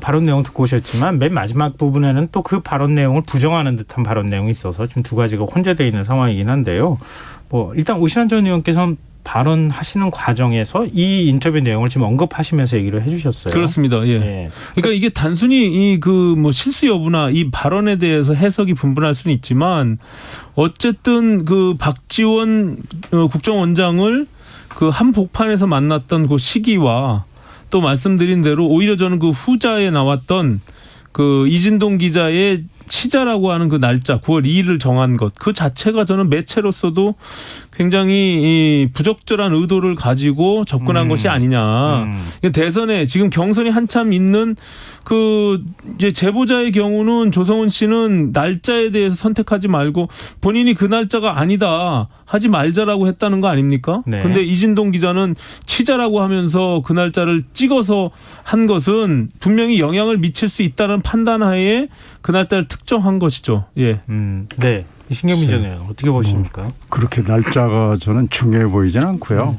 발언 내용 듣고 오셨지만 맨 마지막 부분에는 또 그 발언 내용을 부정하는 듯한 발언 내용이 있어서 지금 두 가지가 혼재되어 있는 상황이긴 한데요. 뭐 일단 오신환 전 의원께서는 발언하시는 과정에서 이 인터뷰 내용을 지금 언급하시면서 얘기를 해주셨어요.
그렇습니다. 예.
네.
그러니까 이게 단순히 이 그 뭐 실수 여부나 이 발언에 대해서 해석이 분분할 수는 있지만, 어쨌든 그 박지원 국정원장을 그 한복판에서 만났던 그 시기와 또 말씀드린 대로 오히려 저는 그 후자에 나왔던 그 이진동 기자의 치자라고 하는 그 날짜 9월 2일을 정한 것, 그 자체가 저는 매체로서도 굉장히 부적절한 의도를 가지고 접근한 것이 아니냐. 대선에 지금 경선이 한참 있는 그 이제 제보자의 경우는 조성은 씨는 날짜에 대해서 선택하지 말고 본인이 그 날짜가 아니다, 하지 말자라고 했다는 거 아닙니까?
네.
근데 이진동 기자는 치자라고 하면서 그 날짜를 찍어서 한 것은 분명히 영향을 미칠 수 있다는 판단하에 그 날짜를 특정한 것이죠. 예.
네. 신경민 전 의원 어떻게 보십니까?
그렇게 날짜가 저는 중요해 보이진 않고요.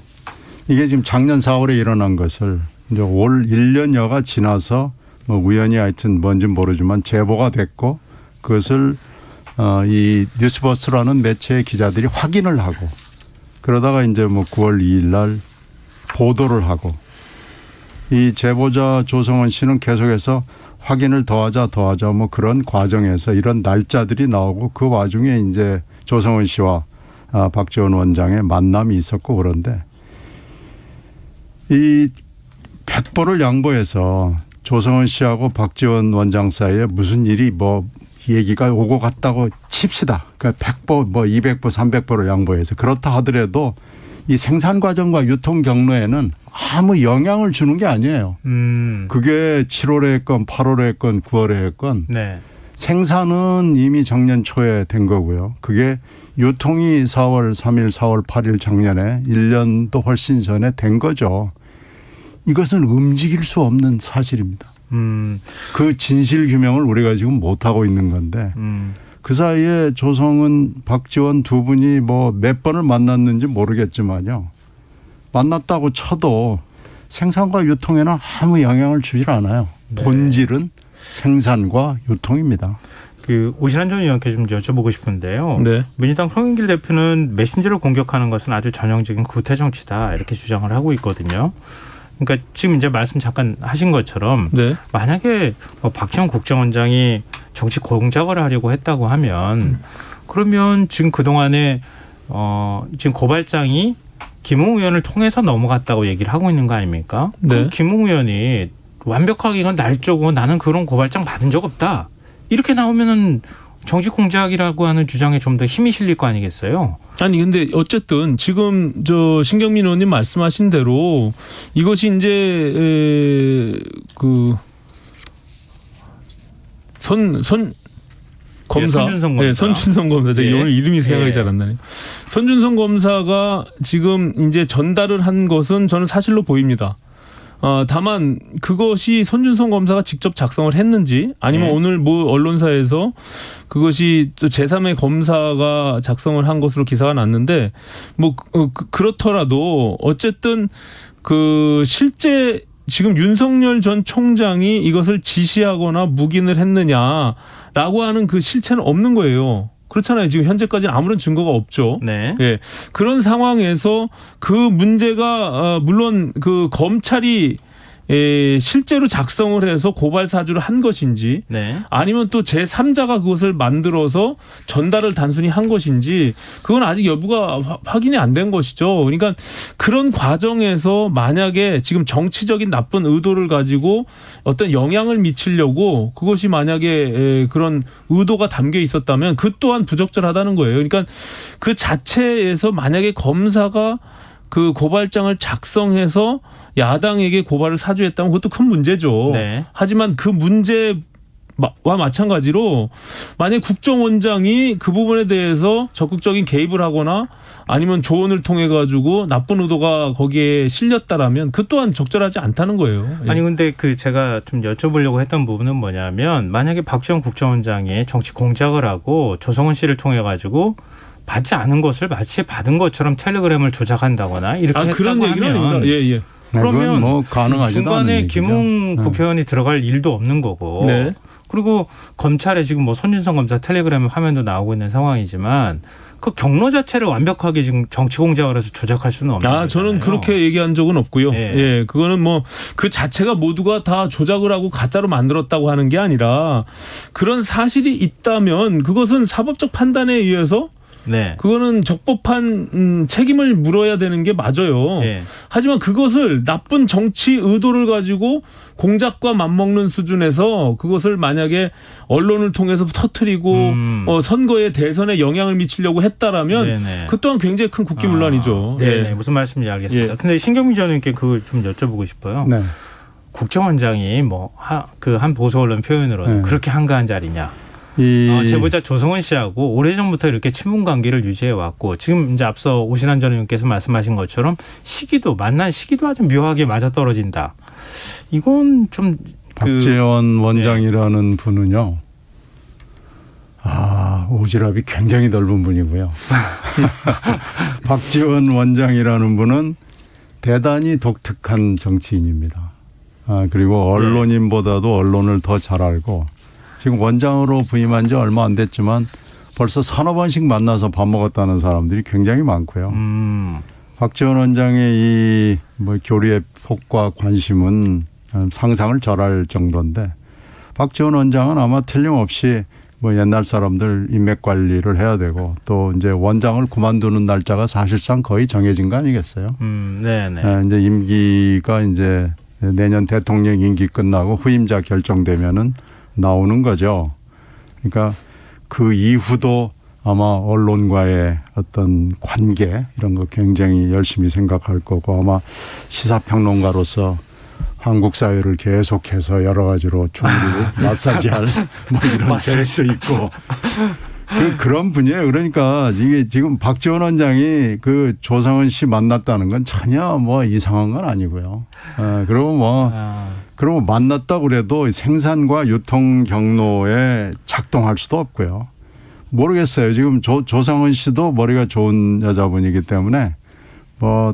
이게 지금 작년 4월에 일어난 것을 이제 올 1년여가 지나서 뭐 우연히 하여튼 뭔지 모르지만 제보가 됐고, 그것을 이 뉴스버스라는 매체의 기자들이 확인을 하고, 그러다가 이제 뭐 9월 2일 날 보도를 하고, 이 제보자 조성은 씨는 계속해서 확인을 더하자 뭐 그런 과정에서 이런 날짜들이 나오고, 그 와중에 이제 조성은 씨와 박지원 원장의 만남이 있었고, 그런데 이 100보를 양보해서 조성은 씨하고 박지원 원장 사이에 무슨 일이 뭐 얘기가 오고 갔다고 칩시다. 그러니까 100보, 뭐 200보, 300보를 양보해서 그렇다 하더라도 이 생산 과정과 유통 경로에는 아무 영향을 주는 게 아니에요. 그게 7월에 했건 8월에 했건 9월에 했건
네.
생산은 이미 작년 초에 된 거고요. 그게 유통이 4월 3일, 4월 8일 작년에 1년도 훨씬 전에 된 거죠. 이것은 움직일 수 없는 사실입니다. 그 진실 규명을 우리가 지금 못하고 있는 건데 그 사이에 조성은, 박지원 두 분이 뭐 몇 번을 만났는지 모르겠지만요. 만났다고 쳐도 생산과 유통에는 아무 영향을 주질 않아요. 본질은 생산과 유통입니다.
그 오신환 전 의원께 좀 여쭤보고 싶은데요.
네.
민주당 송영길 대표는 메신저를 공격하는 것은 아주 전형적인 구태 정치다 이렇게 주장을 하고 있거든요. 그러니까 지금 이제 말씀 잠깐 하신 것처럼
네.
만약에 박지원 국정원장이 정치 공작을 하려고 했다고 하면 그러면 지금 그동안에 지금 고발장이 김웅 의원을 통해서 넘어갔다고 얘기를 하고 있는 거 아닙니까?
네.
그럼 김웅 의원이 완벽하게 이건 날 쪼고 나는 그런 고발장 받은 적 없다. 이렇게 나오면은 정치 공작이라고 하는 주장에 좀 더 힘이 실릴 거 아니겠어요?
아니 근데 어쨌든 지금 저 신경민 의원님 말씀하신 대로 이것이 이제 그 선 검사,
손준성 검사.
네, 손준성 검사. 제가
예.
오늘 이름이 생각이
예.
잘 안 나네요. 손준성 검사가 지금 이제 전달을 한 것은 저는 사실로 보입니다. 다만 그것이 손준성 검사가 직접 작성을 했는지 아니면
네.
오늘 뭐 언론사에서 그것이 또 제3의 검사가 작성을 한 것으로 기사가 났는데 뭐 그렇더라도 어쨌든 그 실제 지금 윤석열 전 총장이 이것을 지시하거나 묵인을 했느냐라고 하는 그 실체는 없는 거예요. 그렇잖아요. 지금 현재까지는 아무런 증거가 없죠.
네.
예. 그런 상황에서 그 문제가 물론 그 검찰이 실제로 작성을 해서 고발 사주를 한 것인지
네.
아니면 또 제3자가 그것을 만들어서 전달을 단순히 한 것인지 그건 아직 여부가 확인이 안 된 것이죠. 그러니까 그런 과정에서 만약에 지금 정치적인 나쁜 의도를 가지고 어떤 영향을 미치려고 그것이 만약에 그런 의도가 담겨 있었다면 그 또한 부적절하다는 거예요. 그러니까 그 자체에서 만약에 검사가 그 고발장을 작성해서 야당에게 고발을 사주했다면 그것도 큰 문제죠.
네.
하지만 그 문제와 마찬가지로 만약 국정원장이 그 부분에 대해서 적극적인 개입을 하거나 아니면 조언을 통해 가지고 나쁜 의도가 거기에 실렸다라면 그 또한 적절하지 않다는 거예요. 예.
아니 근데 그 제가 좀 여쭤보려고 했던 부분은 뭐냐면 만약에 박지원 국정원장이 정치 공작을 하고 조성은 씨를 통해 가지고 받지 않은 것을 마치 받은 것처럼 텔레그램을 조작한다거나 이렇게 했다고
그런 얘기는
하면
아닙니다. 예, 예.
그러면
뭐 가능하지도
중간에
않은 얘기죠.
김웅 국회의원이 들어갈 일도 없는 거고
네.
그리고 검찰에 지금 뭐 손준성 검사 텔레그램 화면도 나오고 있는 상황이지만 그 경로 자체를 완벽하게 지금 정치 공작을 해서 조작할 수는 없는 거잖아요.
저는 그렇게 얘기한 적은 없고요.
예.
예, 그거는 뭐 그 자체가 모두가 다 조작을 하고 가짜로 만들었다고 하는 게 아니라 그런 사실이 있다면 그것은 사법적 판단에 의해서
네.
그거는 적법한 책임을 물어야 되는 게 맞아요.
예.
하지만 그것을 나쁜 정치 의도를 가지고 공작과 맞먹는 수준에서 그것을 만약에 언론을 통해서 터뜨리고 선거에 대선에 영향을 미치려고 했다라면
네네.
그 또한 굉장히 큰 국기문란이죠.
네,
예.
무슨 말씀인지 알겠습니다.
예.
근데 신경민 전 의원께 그걸 좀 여쭤보고 싶어요.
네.
국정원장이 뭐 한 보수 언론 표현으로는
네.
그렇게 한가한 자리냐? 제보자 조성은 씨하고 오래전부터 이렇게 친분 관계를 유지해 왔고 지금 이제 앞서 오신환 전 의원께서 말씀하신 것처럼 만난 시기도 아주 묘하게 맞아떨어진다. 이건 좀
박재원 원장이라는 분은요. 오지랖이 굉장히 넓은 분이고요. 박지원 원장이라는 분은 대단히 독특한 정치인입니다. 그리고 언론인보다도 언론을 더 잘 알고 지금 원장으로 부임한 지 얼마 안 됐지만 벌써 서너 번씩 만나서 밥 먹었다는 사람들이 굉장히 많고요. 박지원 원장의 이 교류의 폭과 관심은 상상을 절할 정도인데 박지원 원장은 아마 틀림없이 옛날 사람들 인맥 관리를 해야 되고 또 이제 원장을 그만두는 날짜가 사실상 거의 정해진 거 아니겠어요?
네네.
이제 임기가 이제 내년 대통령 임기 끝나고 후임자 결정되면은 나오는 거죠. 그러니까 그 이후도 아마 언론과의 어떤 관계 이런 거 굉장히 열심히 생각할 거고 아마 시사평론가로서 한국 사회를 계속해서 여러 가지로 충분히 마사지할 이런 계획도 있고 그런 분이에요. 그러니까 이게 지금 박지원 원장이 그 조성은 씨 만났다는 건 전혀 이상한 건 아니고요. 그리고 만났다 그래도 생산과 유통 경로에 작동할 수도 없고요. 모르겠어요. 지금 조성은 씨도 머리가 좋은 여자분이기 때문에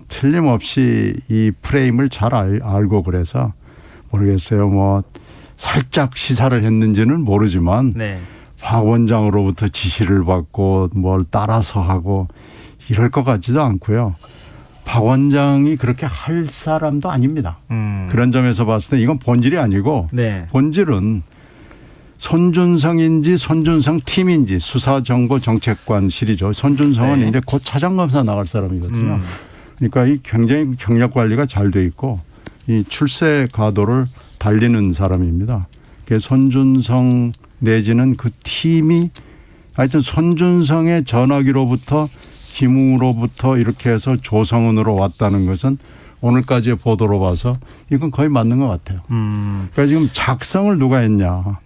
틀림없이 이 프레임을 잘 알고 그래서 모르겠어요. 살짝 시사를 했는지는 모르지만
네.
박 원장으로부터 지시를 받고 뭘 따라서 하고 이럴 것 같지도 않고요. 박 원장이 그렇게 할 사람도 아닙니다. 그런 점에서 봤을 때 이건 본질이 아니고
네.
본질은 손준성인지 손준성 팀인지 수사정보정책관실이죠. 손준성은
네.
이제 곧 차장검사 나갈 사람이거든요. 그러니까 이 굉장히 경력 관리가 잘 돼 있고 이 출세 가도를 달리는 사람입니다. 그래서 손준성 내지는 그 팀이 하여튼 손준성의 전화기로부터 김우로부터 이렇게 해서 조성은으로 왔다는 것은 오늘까지의 보도로 봐서 이건 거의 맞는 것 같아요. 그러니까 지금 작성을 누가 했냐.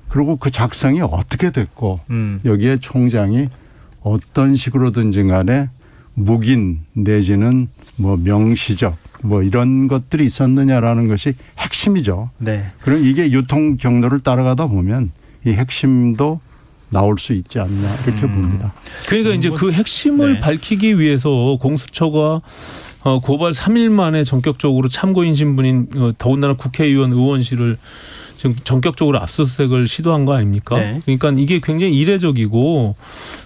그리고 그 작성이 어떻게 됐고 여기에 총장이 어떤 식으로든지 간에 묵인 내지는 뭐 명시적 뭐 이런 것들이 있었느냐라는 것이 핵심이죠.
네.
그럼 이게 유통 경로를 따라가다 보면 이 핵심도 나올 수 있지 않나 이렇게 봅니다.
그러니까 이제 그 핵심을
네.
밝히기 위해서 공수처가 고발 3일 만에 전격적으로 참고인 신분인 더군다나 국회의원 의원실을 지금 전격적으로 압수수색을 시도한 거 아닙니까?
네.
그러니까 이게 굉장히 이례적이고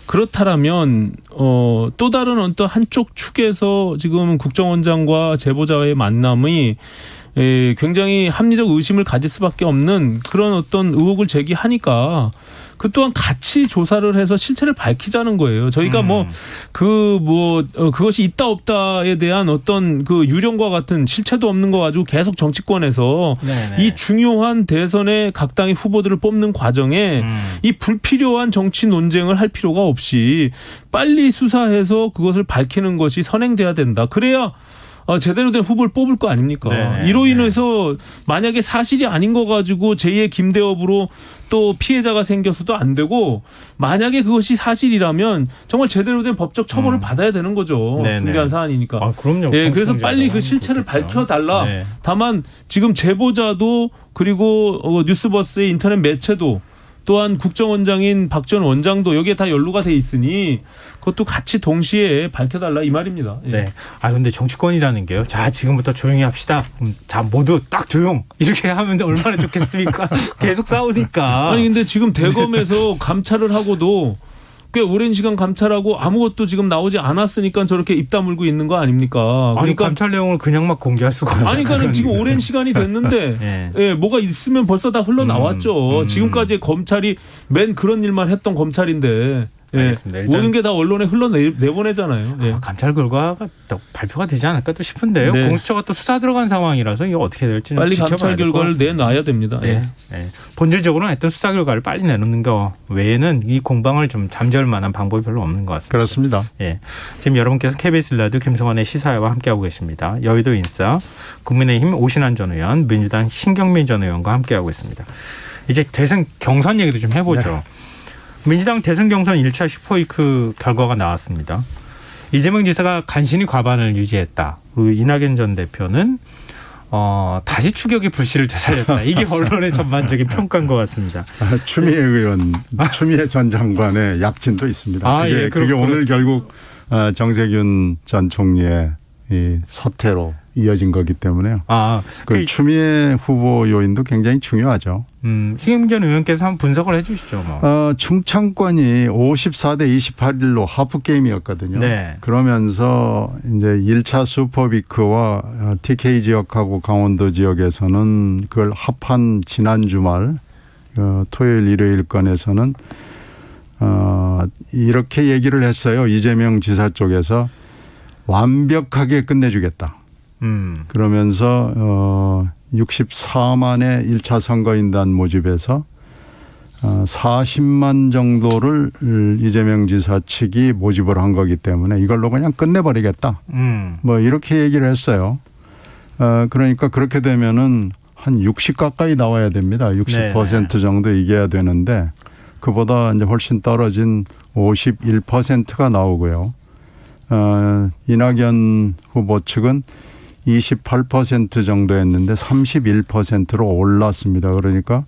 그렇다라면 또 다른 어떤 한쪽 축에서 지금 국정원장과 제보자와의 만남이 굉장히 합리적 의심을 가질 수밖에 없는 그런 어떤 의혹을 제기하니까 그 또한 같이 조사를 해서 실체를 밝히자는 거예요. 저희가 그것이 있다 없다에 대한 어떤 그 유령과 같은 실체도 없는 거 가지고 계속 정치권에서
네네.
이 중요한 대선의 각 당의 후보들을 뽑는 과정에 이 불필요한 정치 논쟁을 할 필요가 없이 빨리 수사해서 그것을 밝히는 것이 선행돼야 된다. 그래야 제대로 된 후보를 뽑을 거 아닙니까?
네,
이로 인해서 만약에 사실이 아닌 거 가지고 제2의 김대업으로 또 피해자가 생겨서도 안 되고 만약에 그것이 사실이라면 정말 제대로 된 법적 처벌을 받아야 되는 거죠.
네네.
중대한 사안이니까.
아, 그럼요.
예, 그래서 빨리 그 실체를 밝혀달라.
네.
다만 지금 제보자도 그리고 뉴스버스의 인터넷 매체도 또한 국정원장인 박 전 원장도 여기에 다 연루가 돼 있으니 그것도 같이 동시에 밝혀달라 이 말입니다. 예.
네. 아 근데 정치권이라는 게요. 자 지금부터 조용히 합시다. 자 모두 딱 조용. 이렇게 하면 얼마나 좋겠습니까? 계속 싸우니까.
아니 근데 지금 대검에서 감찰을 하고도 꽤 오랜 시간 감찰하고 아무것도 지금 나오지 않았으니까 저렇게 입 다물고 있는 거 아닙니까?
아니
그러니까
감찰 내용을 그냥 막 공개할 수가 없잖아요.
아니 그러니까 지금 오랜 시간이 됐는데
네.
예, 뭐가 있으면 벌써 다 흘러나왔죠. 지금까지 검찰이 맨 그런 일만 했던 검찰인데 예,
알겠습니다. 일단
모든 게 다 언론에 흘러내보내잖아요. 예.
감찰 결과가 또 발표가 되지 않을까 또 싶은데요.
네.
공수처가 또 수사 들어간 상황이라서 이게 어떻게 될지는
빨리
지켜봐야
감찰
될것
결과를
같습니다.
내놔야 됩니다.
네.
예.
네. 본질적으로는 하여튼 수사 결과를 빨리 내놓는 거 외에는 이 공방을 좀 잠재울 만한 방법이 별로 없는 것 같습니다.
그렇습니다.
예. 지금 여러분께서 KBS 라디오 김성환의 시사회와 함께하고 계십니다. 여의도 인싸, 국민의힘 오신환 전 의원, 민주당 신경민 전 의원과 함께하고 있습니다. 이제 대선 경선 얘기도 좀 해보죠.
네.
민주당 대선 경선 1차 슈퍼위크 결과가 나왔습니다. 이재명 지사가 간신히 과반을 유지했다. 그리고 이낙연 전 대표는 다시 추격의 불씨를 되살렸다. 이게 언론의 전반적인 평가인 것 같습니다.
추미애 의원, 추미애 전 장관의 약진도 있습니다.
아,
그게,
예,
그게 오늘 결국 정세균 전 총리의 이 사퇴로 이어진 거기 때문에요.
아,
그 추미애 후보 요인도 굉장히 중요하죠.
신경민 전 의원께서 한번 분석을 해 주시죠. 뭐.
충청권이 54대 28일로 하프게임이었거든요.
네.
그러면서 이제 1차 슈퍼비크와 TK 지역하고 강원도 지역에서는 그걸 합한 지난 주말 토요일 일요일권에서는 이렇게 얘기를 했어요. 이재명 지사 쪽에서 완벽하게 끝내주겠다. 그러면서 64만의 1차 선거인단 모집에서 40만 정도를 이재명 지사 측이 모집을 한 거기 때문에 이걸로 그냥 끝내버리겠다. 뭐 이렇게 얘기를 했어요. 그러니까 그렇게 되면은 한 60 가까이 나와야 됩니다. 60% 정도 이겨야 되는데 그보다 이제 훨씬 떨어진 51%가 나오고요. 이낙연 후보 측은 28% 정도였는데 31%로 올랐습니다. 그러니까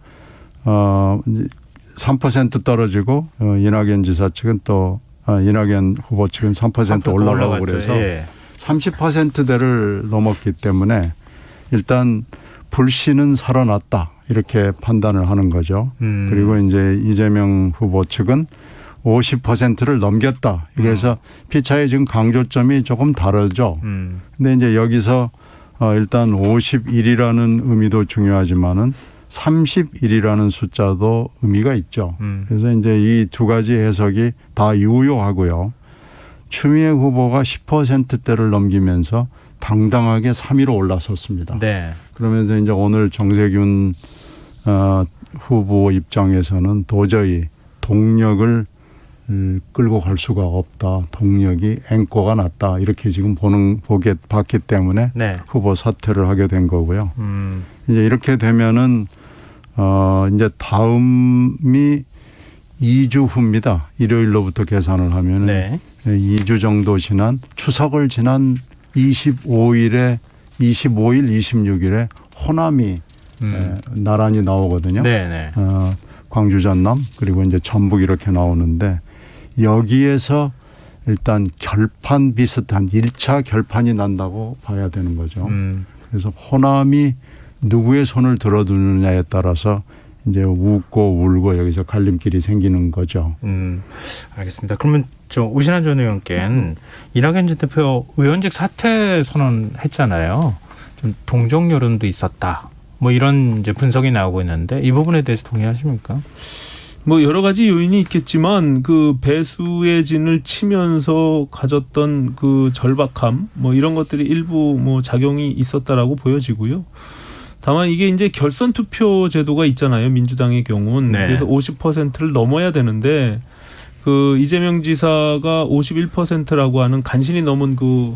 3% 떨어지고 이낙연 지사 측은 또 이낙연 후보 측은 3% 올라가고 그래서
예.
30%대를 넘었기 때문에 일단 불씨는 살아났다. 이렇게 판단을 하는 거죠. 그리고 이제 이재명 후보 측은 50%를 넘겼다. 그래서 피차의 지금 강조점이 조금 다르죠. 근데 이제 여기서 일단 51이라는 의미도 중요하지만은 31이라는 숫자도 의미가 있죠. 그래서 이제 이 두 가지 해석이 다 유효하고요. 추미애 후보가 10%대를 넘기면서 당당하게 3위로 올라섰습니다.
네.
그러면서 이제 오늘 정세균 후보 입장에서는 도저히 동력을 끌고 갈 수가 없다. 동력이 앵꼬가 났다. 이렇게 지금 봤기 때문에
네.
후보 사퇴를 하게 된 거고요. 이제 이렇게 되면은 이제 다음이 2주 후입니다. 일요일로부터 계산을 하면은
네.
2주 정도 지난 추석을 지난 25일, 26일에 호남이 나란히 나오거든요.
네.
광주, 전남 그리고 이제 전북 이렇게 나오는데 여기에서 일단 결판 비슷한 1차 결판이 난다고 봐야 되는 거죠. 그래서 호남이 누구의 손을 들어두느냐에 따라서 이제 웃고 울고 여기서 갈림길이 생기는 거죠.
알겠습니다. 그러면 오신환 전 의원께는 이낙연 전 대표 의원직 사퇴 선언했잖아요. 좀 동정 여론도 있었다. 뭐 이런 이제 분석이 나오고 있는데 이 부분에 대해서 동의하십니까?
뭐 여러 가지 요인이 있겠지만 그 배수의 진을 치면서 가졌던 그 절박함 뭐 이런 것들이 일부 뭐 작용이 있었다라고 보여지고요. 다만 이게 이제 결선 투표 제도가 있잖아요. 민주당의 경우는.
네.
그래서 50%를 넘어야 되는데 그 이재명 지사가 51%라고 하는 간신히 넘은 그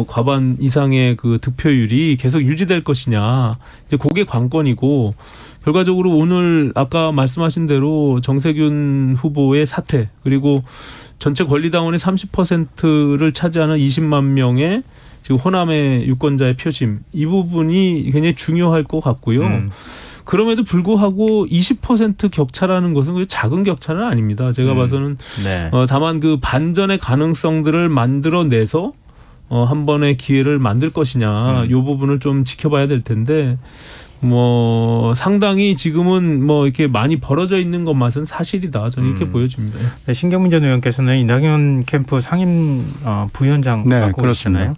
과반 이상의 그 득표율이 계속 유지될 것이냐. 이제 그게 관건이고 결과적으로 오늘 아까 말씀하신 대로 정세균 후보의 사퇴 그리고 전체 권리당원의 30%를 차지하는 20만 명의 지금 호남의 유권자의 표심 이 부분이 굉장히 중요할 것 같고요. 그럼에도 불구하고 20% 격차라는 것은 작은 격차는 아닙니다. 제가 봐서는
네.
다만 그 반전의 가능성들을 만들어내서 한 번의 기회를 만들 것이냐 이 부분을 좀 지켜봐야 될 텐데 뭐 상당히 지금은 뭐 이렇게 많이 벌어져 있는 것만은 사실이다. 저는 이렇게 보여집니다.
네, 신경민 전 의원께서는 이낙연 캠프 상임 부위원장
네,
맡고
그렇습니다.
계시잖아요.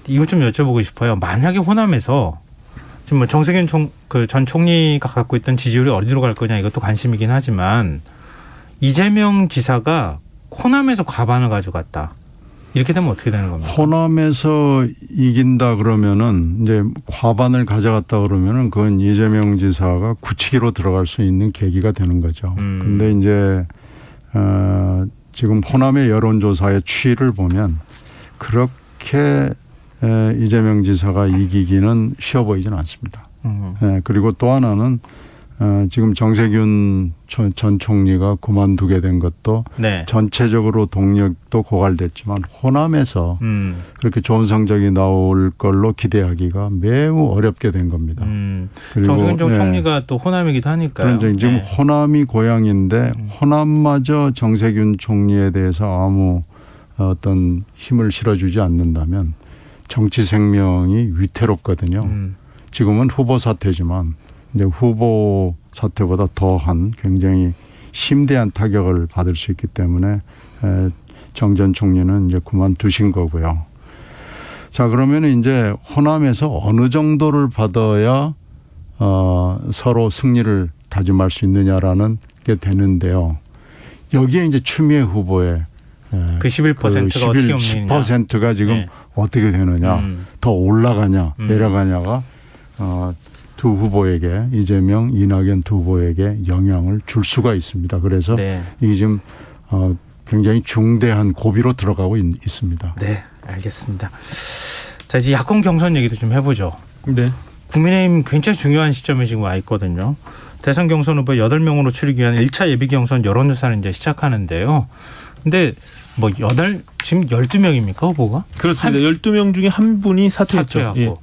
이거 좀 여쭤보고 싶어요. 만약에 호남에서 지금 뭐 정세균 전 총리가 갖고 있던 지지율이 어디로 갈 거냐 이것도 관심이긴 하지만 이재명 지사가 호남에서 과반을 가져갔다. 이렇게 되면 어떻게 되는 겁니까?
호남에서 이긴다 그러면은 이제 과반을 가져갔다 그러면은 그건 이재명 지사가 굳히기로 들어갈 수 있는 계기가 되는 거죠. 근데 이제 지금 호남의 여론조사의 추이를 보면 그렇게 이재명 지사가 이기기는 쉬워 보이지는 않습니다. 그리고 또 하나는 지금 정세균 전 총리가 그만두게 된 것도
네.
전체적으로 동력도 고갈됐지만 호남에서 그렇게 좋은 성적이 나올 걸로 기대하기가 매우 어렵게 된 겁니다. 그리고
정세균 전 총리가 또 호남이기도 하니까요.
그런데 지금 호남이 고향인데 호남마저 정세균 총리에 대해서 아무 어떤 힘을 실어주지 않는다면 정치 생명이 위태롭거든요. 지금은 후보 사퇴지만 이제 후보 사퇴보다 더한 굉장히 심대한 타격을 받을 수 있기 때문에 정 전 총리는 이제 그만두신 거고요. 자, 그러면 이제 호남에서 어느 정도를 받아야 서로 승리를 다짐할 수 있느냐라는 게 되는데요. 여기에 이제 추미애 후보의
그 11%가 어떻게
10%가 지금
네.
어떻게 되느냐, 더 올라가냐, 내려가냐가 두 후보에게 이재명, 이낙연 두 후보에게 영향을 줄 수가 있습니다. 그래서
네.
이게 지금 굉장히 중대한 고비로 들어가고 있습니다.
네, 알겠습니다. 자, 이제 야권 경선 얘기도 좀 해보죠.
네.
국민의힘 굉장히 중요한 시점에 지금 와 있거든요. 대선 경선 후보 8명으로 추리기 위한 1차 예비 경선 여론조사를 이제 시작하는데요. 근데 뭐 지금 12명입니까 후보가?
그렇습니다. 12명 중에 한 분이 사퇴했죠. 예.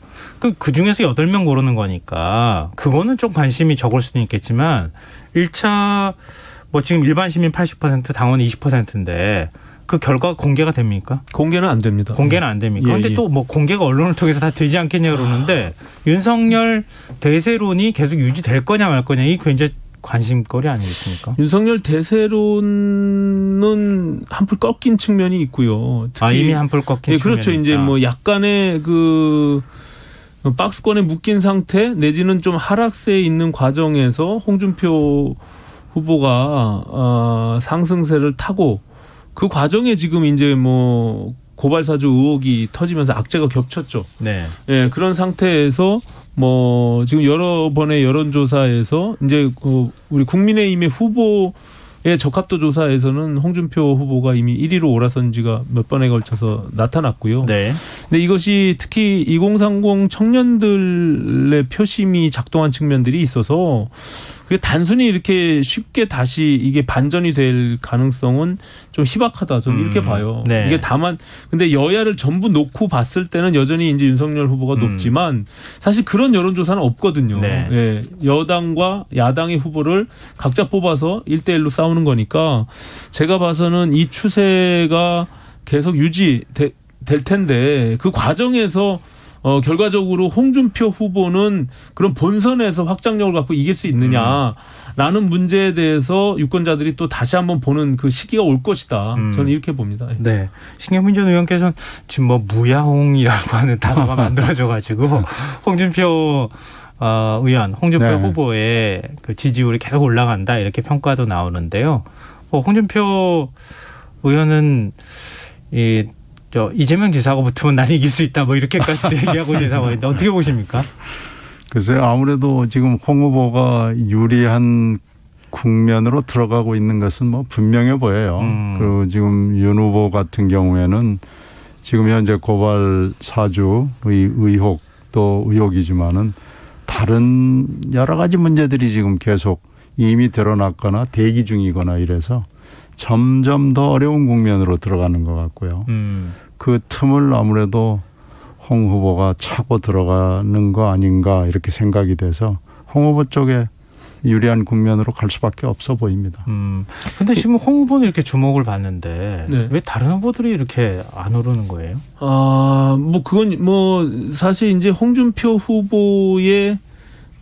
그 중에서 8명 고르는 거니까 그거는 좀 관심이 적을 수는 있겠지만 1차 뭐 지금 일반 시민 80% 당원 20%인데 그 결과가 공개가 됩니까?
공개는 안 됩니다.
공개는 안 됩니까? 그런데 또 뭐 공개가 언론을 통해서 다 되지 않겠냐 그러는데 윤석열 대세론이 계속 유지될 거냐 말 거냐 이 굉장히 관심거리 아니겠습니까?
윤석열 대세론은 한풀 꺾인 측면이 있고요. 특히
이미 한풀 꺾인 측면이
그렇죠.
있다.
이제 뭐 약간의 그 박스권에 묶인 상태 내지는 좀 하락세에 있는 과정에서 홍준표 후보가 상승세를 타고 그 과정에 지금 이제 뭐 고발사주 의혹이 터지면서 악재가 겹쳤죠.
네.
예, 그런 상태에서 뭐 지금 여러 번의 여론조사에서 이제 우리 국민의힘의 후보의 적합도 조사에서는 홍준표 후보가 이미 1위로 올라선 지가 몇 번에 걸쳐서 나타났고요.
네.
근데 이것이 특히 2030 청년들의 표심이 작동한 측면들이 있어서 그게 단순히 이렇게 쉽게 다시 이게 반전이 될 가능성은 좀 희박하다. 저는 이렇게 봐요.
네.
이게 다만 근데 여야를 전부 놓고 봤을 때는 여전히 이제 윤석열 후보가 높지만 사실 그런 여론조사는 없거든요.
네.
예, 여당과 야당의 후보를 각자 뽑아서 1대1로 싸우는 거니까 제가 봐서는 이 추세가 계속 유지될 텐데 그 과정에서 결과적으로 홍준표 후보는 그런 본선에서 확장력을 갖고 이길 수 있느냐라는 문제에 대해서 유권자들이 또 다시 한번 보는 그 시기가 올 것이다. 저는 이렇게 봅니다.
네. 신경민 전 의원께서는 지금 뭐 무야홍이라고 하는 단어가 만들어져가지고 홍준표 의원, 홍준표
네.
후보의 그 지지율이 계속 올라간다 이렇게 평가도 나오는데요. 홍준표 의원은 이재명 지사하고 붙으면 난 이길 수 있다 뭐 이렇게까지도 얘기하고 있는 상황인데 어떻게 보십니까?
글쎄요. 아무래도 지금 홍 후보가 유리한 국면으로 들어가고 있는 것은 뭐 분명해 보여요. 그리고 지금 윤 후보 같은 경우에는 지금 현재 고발 사주의 의혹도 의혹이지만은 다른 여러 가지 문제들이 지금 계속 이미 드러났거나 대기 중이거나 이래서 점점 더 어려운 국면으로 들어가는 것 같고요. 그 틈을 아무래도 홍 후보가 차고 들어가는 거 아닌가 이렇게 생각이 돼서 홍 후보 쪽에 유리한 국면으로 갈 수밖에 없어 보입니다.
근데 지금 홍 후보는 이렇게 주목을 받는데
네.
왜 다른 후보들이 이렇게 안 오르는 거예요?
뭐 그건 뭐 사실 이제 홍준표 후보의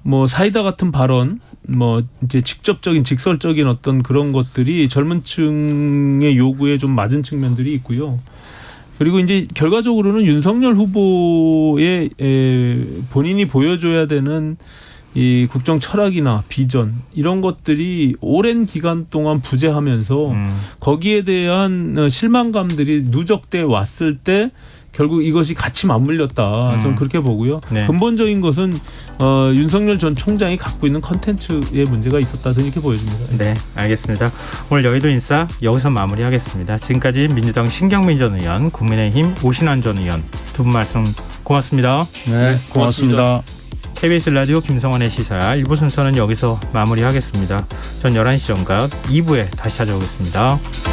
뭐 사이다 같은 발언, 뭐 이제 직접적인 직설적인 어떤 그런 것들이 젊은 층의 요구에 좀 맞은 측면들이 있고요. 그리고 이제 결과적으로는 윤석열 후보의 본인이 보여줘야 되는 이 국정 철학이나 비전 이런 것들이 오랜 기간 동안 부재하면서 거기에 대한 실망감들이 누적돼 왔을 때 결국 이것이 같이 맞물렸다. 저는 그렇게 보고요.
네.
근본적인 것은 윤석열 전 총장이 갖고 있는 컨텐츠에 문제가 있었다. 저는 이렇게 보여집니다.
네, 알겠습니다. 오늘 여의도 인싸 여기서 마무리하겠습니다. 지금까지 민주당 신경민 전 의원, 국민의힘 오신환 전 의원 두 분 말씀 고맙습니다.
네, 고맙습니다.
KBS 라디오 김성환의 시사 1부 순서는 여기서 마무리하겠습니다. 전 11시 전각 2부에 다시 찾아오겠습니다.